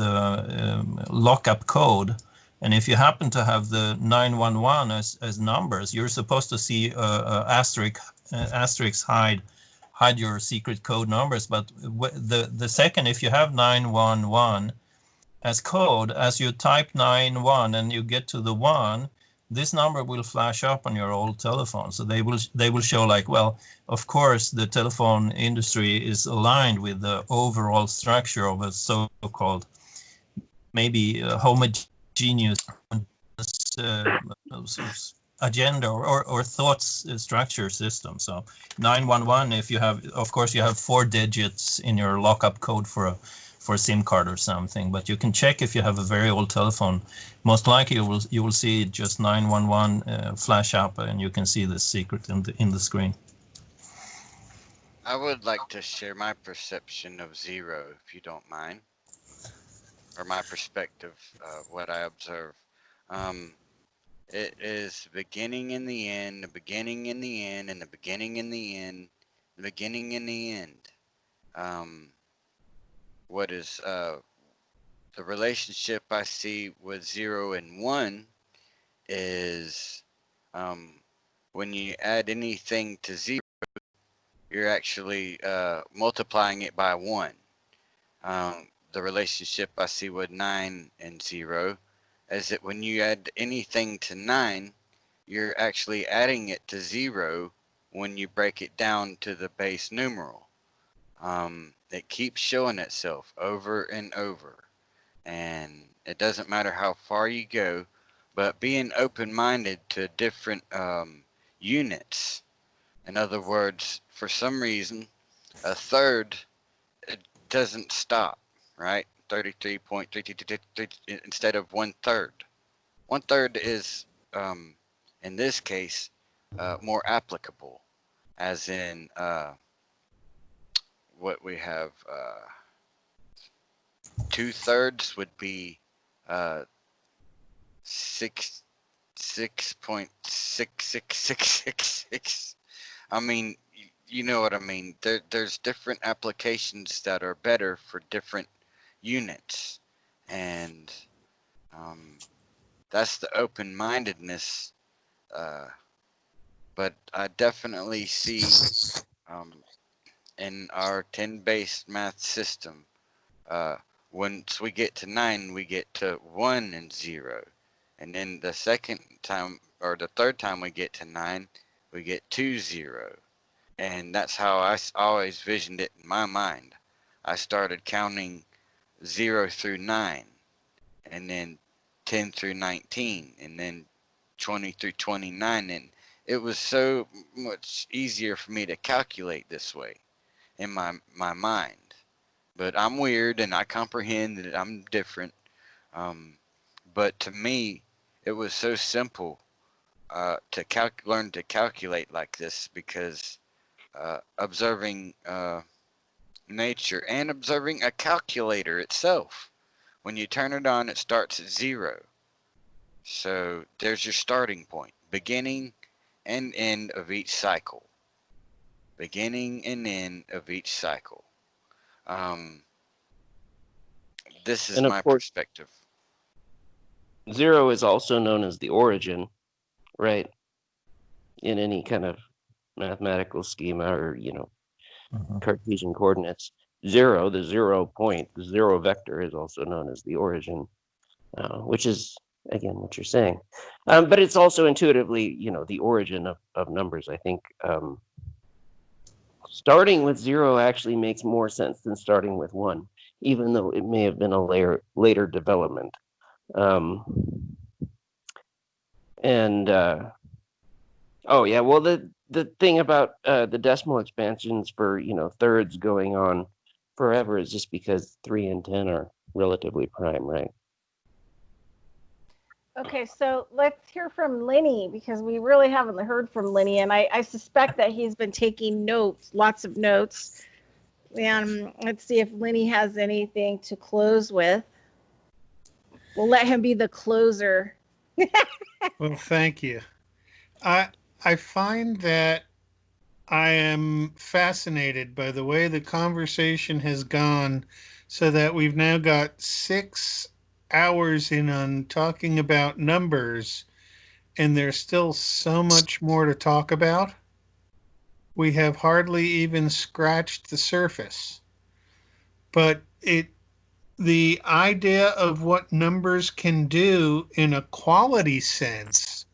lockup code, and if you happen to have the 911 as numbers, you're supposed to see asterisk hide your secret code numbers. But the second, if you have 911 as code, as you type 91 and you get to the 1, this number will flash up on your old telephone. So they will show like, well, of course, the telephone industry is aligned with the overall structure of a so-called maybe homogeneous agenda or thoughts structure system. So 911, if you have, of course, you have 4 digits in your lockup code for a SIM card or something, but you can check if you have a very old telephone. Most likely you will see just 911 flash up, and you can see the secret in the screen. I would like to share my perception of 0, if you don't mind, or my perspective, what I observe. It is the beginning and the end, the beginning and the end, and the beginning and the end, the beginning and the end. What is the relationship I see with 0 and 1 is when you add anything to 0, you're actually multiplying it by 1. The relationship I see with 9 and 0 is that when you add anything to 9, you're actually adding it to 0 when you break it down to the base numeral. It keeps showing itself over and over, and it doesn't matter how far you go, but being open-minded to different units. In other words, for some reason, a third, it doesn't stop, right? 33.3 instead of 1/3. 1/3 is, in this case, more applicable, as in what we have, 2/3 would be 6.66666. I mean, you know what I mean. There's different applications that are better for different units, and that's the open-mindedness. But I definitely see in our 10-based math system, once we get to 9, we get to 1 and 0. And then the second time, or the third time we get to 9, we get 2, 0. And that's how I always visioned it in my mind. I started counting 0 through 9, and then 10 through 19, and then 20 through 29. And it was so much easier for me to calculate this way in my mind. But I'm weird, and I comprehend that I'm different. But to me, it was so simple to learn to calculate like this, because observing nature and observing a calculator itself, when you turn it on, it starts at 0. So there's your starting point, beginning and end of each cycle. Beginning and end of each cycle. This is my perspective. 0 is also known as the origin, right? In any kind of mathematical schema, or Cartesian coordinates. 0, the 0 point, the 0 vector, is also known as the origin, which is, again, what you're saying. But it's also intuitively, the origin of numbers. I think starting with 0 actually makes more sense than starting with 1, even though it may have been a later development. Oh yeah, well the thing about the decimal expansions for thirds going on forever is just because 3 and 10 are relatively prime, right? Okay, so let's hear from Lenny, because we really haven't heard from Lenny, and I suspect that he's been taking notes, lots of notes. And let's see if Lenny has anything to close with. We'll let him be the closer. Well, thank you. I find that I am fascinated by the way the conversation has gone, so that we've now got 6 hours in on talking about numbers, and there's still so much more to talk about. We have hardly even scratched the surface. But the idea of what numbers can do in a quality sense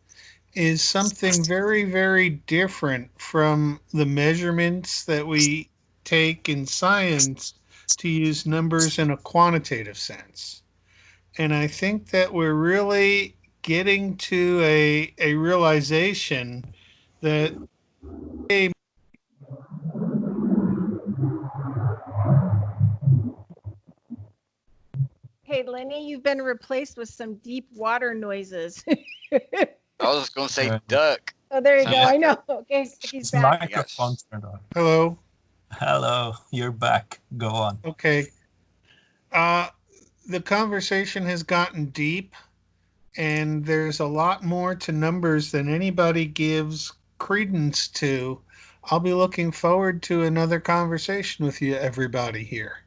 is something very, very different from the measurements that we take in science to use numbers in a quantitative sense. And I think that we're really getting to a realization that Hey, Lenny, you've been replaced with some deep water noises. I was just gonna say duck. Oh, there you go. Yeah. I know. Okay, he's back. Microphone turned on. hello. Hello, you're back. Go on. Okay. The conversation has gotten deep, and there's a lot more to numbers than anybody gives credence to. I'll be looking forward to another conversation with you, everybody here.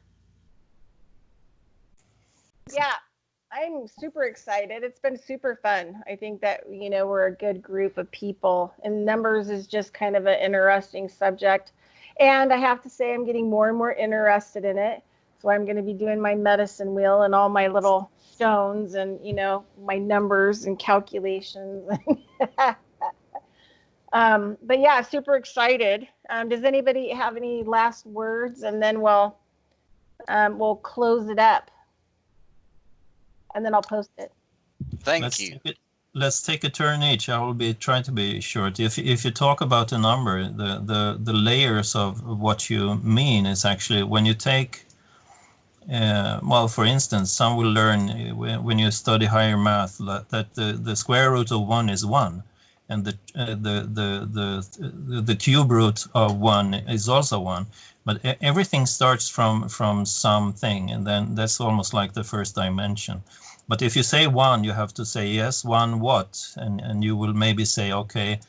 Yeah, I'm super excited. It's been super fun. I think that, we're a good group of people, and numbers is just kind of an interesting subject. And I have to say, I'm getting more and more interested in it. So I'm going to be doing my medicine wheel and all my little stones and, my numbers and calculations. But yeah, super excited. Does anybody have any last words? And then we'll close it up. And then I'll post it. Thank you. Let's take a turn each. I will be trying to be short. If you talk about a number, the layers of what you mean is actually when you take, well, for instance, some will learn when you study higher math that the square root of 1 is 1, and the cube root of 1 is also 1. But everything starts from something, and then that's almost like the first dimension. But if you say 1, you have to say, yes, 1 what? And you will maybe say, okay,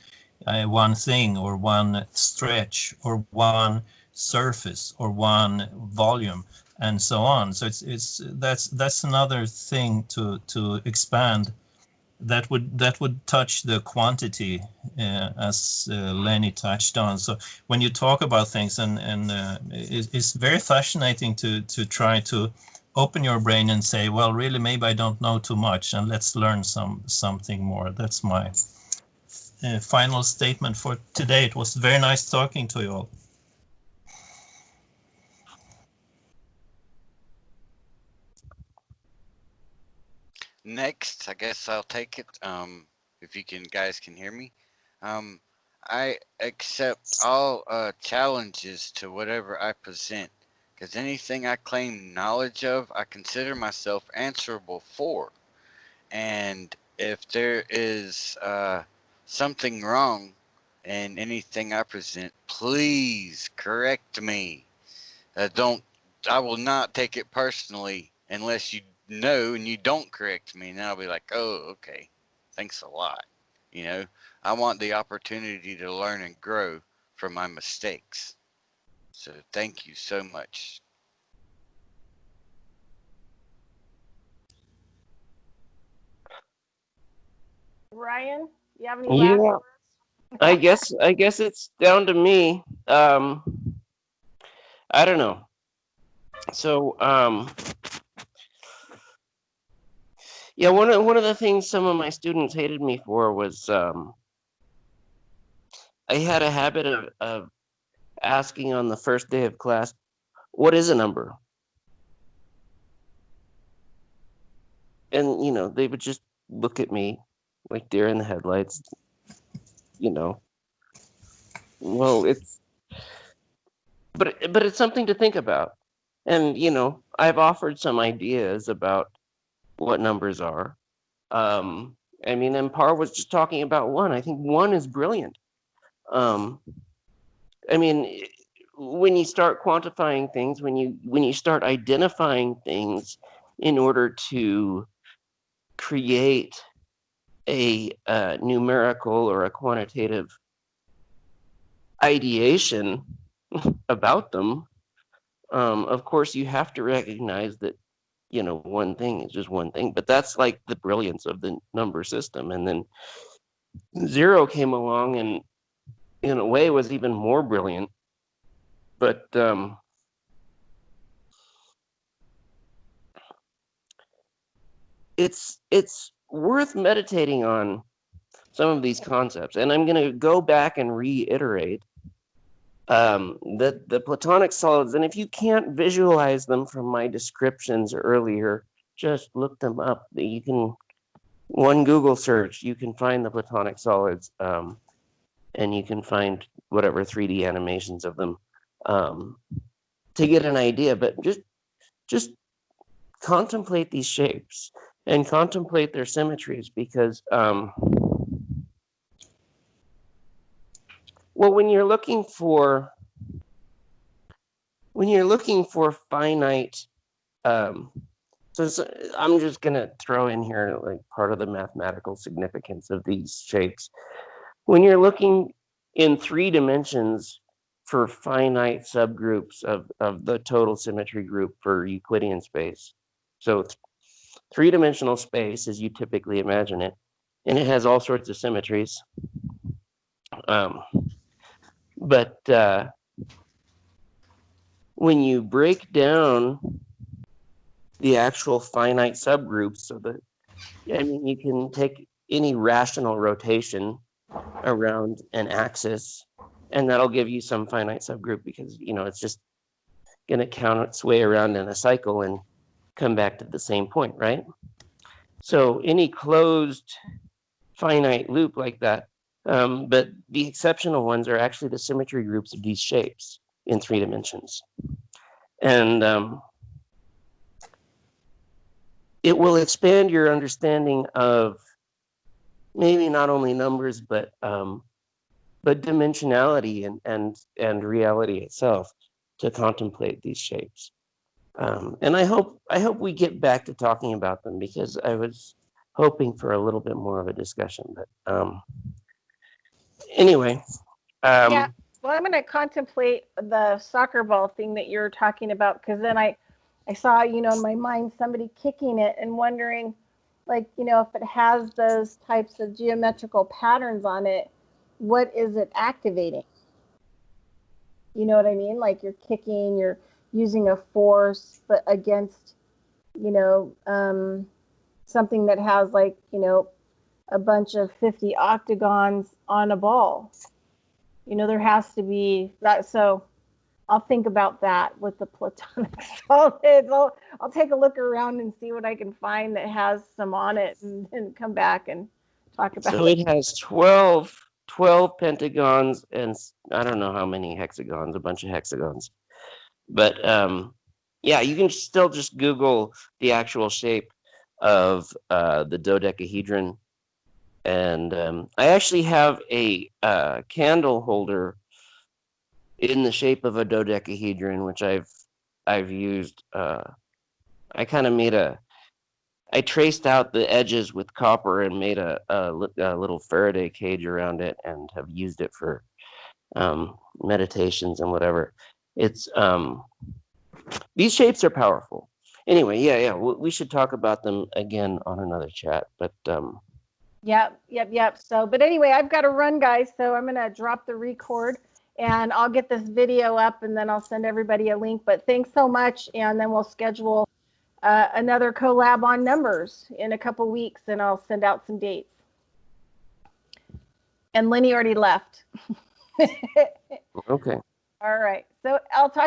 1 thing, or 1 stretch, or 1 surface, or 1 volume, and so on. So that's another thing to expand. That would touch the quantity, as Lenny touched on. So when you talk about things, and it's very fascinating to try to open your brain and say, well, really, maybe I don't know too much, and let's learn something more. That's my final statement for today. It was very nice talking to you all. Next, I guess I'll take it. If you guys can hear me. I accept all challenges to whatever I present, because anything I claim knowledge of, I consider myself answerable for. And if there is something wrong in anything I present, please correct me. I will not take it personally unless you know and you don't correct me, and then I'll be like, oh, okay, thanks a lot. I want the opportunity to learn and grow from my mistakes. So thank you so much. Ryan, you have any last words? I guess it's down to me. I don't know. So yeah, one of the things some of my students hated me for was I had a habit of asking on the first day of class, what is a number? And, you know, they would just look at me like deer in the headlights, you know. Well, but it's something to think about. And, you know, I've offered some ideas about what numbers are. I mean, and Parr was just talking about one. I think one is brilliant. I mean, when you start quantifying things, when you start identifying things in order to create a numerical or a quantitative ideation about them, of course you have to recognize that, you know, one thing is just one thing. But that's like the brilliance of the number system. And then zero came along and in a way was even more brilliant. But it's worth meditating on some of these concepts. And I'm going to go back and reiterate that the Platonic solids, and if you can't visualize them from my descriptions earlier, just look them up. You can, one Google search, you can find the Platonic solids, and you can find whatever 3D animations of them to get an idea. But just contemplate these shapes and contemplate their symmetries, because well, when you're looking for finite, so I'm just gonna throw in here like part of the mathematical significance of these shapes. When you're looking in 3 dimensions for finite subgroups of the total symmetry group for Euclidean space, so 3-dimensional space as you typically imagine it, and it has all sorts of symmetries. But when you break down the actual finite subgroups of you can take any rational rotation around an axis, and that'll give you some finite subgroup, because, you know, it's just going to count its way around in a cycle and come back to the same point, right? So any closed finite loop like that, but the exceptional ones are actually the symmetry groups of these shapes in 3 dimensions. And it will expand your understanding of maybe not only numbers, but dimensionality and reality itself, to contemplate these shapes. And I hope we get back to talking about them, because I was hoping for a little bit more of a discussion. But anyway. Yeah, well, I'm going to contemplate the soccer ball thing that you're talking about, because then I saw, you know, in my mind somebody kicking it and wondering, like, you know, if it has those types of geometrical patterns on it, what is it activating? You know what I mean? Like, you're kicking, you're using a force, but against, you know, something that has, like, you know, a bunch of 50 octagons on a ball. You know, there has to be that. So I'll think about that with the Platonic solids. I'll take a look around and see what I can find that has some on it, and come back and talk about it. So it has 12 pentagons and I don't know how many hexagons, a bunch of hexagons. But yeah, you can still just Google the actual shape of the dodecahedron. And I actually have a candle holder in the shape of a dodecahedron, which I've used. I kind of I traced out the edges with copper and made a little Faraday cage around it, and have used it for meditations and whatever. It's these shapes are powerful. Anyway, yeah, we should talk about them again on another chat. But Yep. So, but anyway, I've got to run, guys. So I'm going to drop the record, and I'll get this video up, and then I'll send everybody a link. But thanks so much. And then we'll schedule another collab on numbers in a couple weeks, and I'll send out some dates. And Lenny already left. Okay. All right. So I'll talk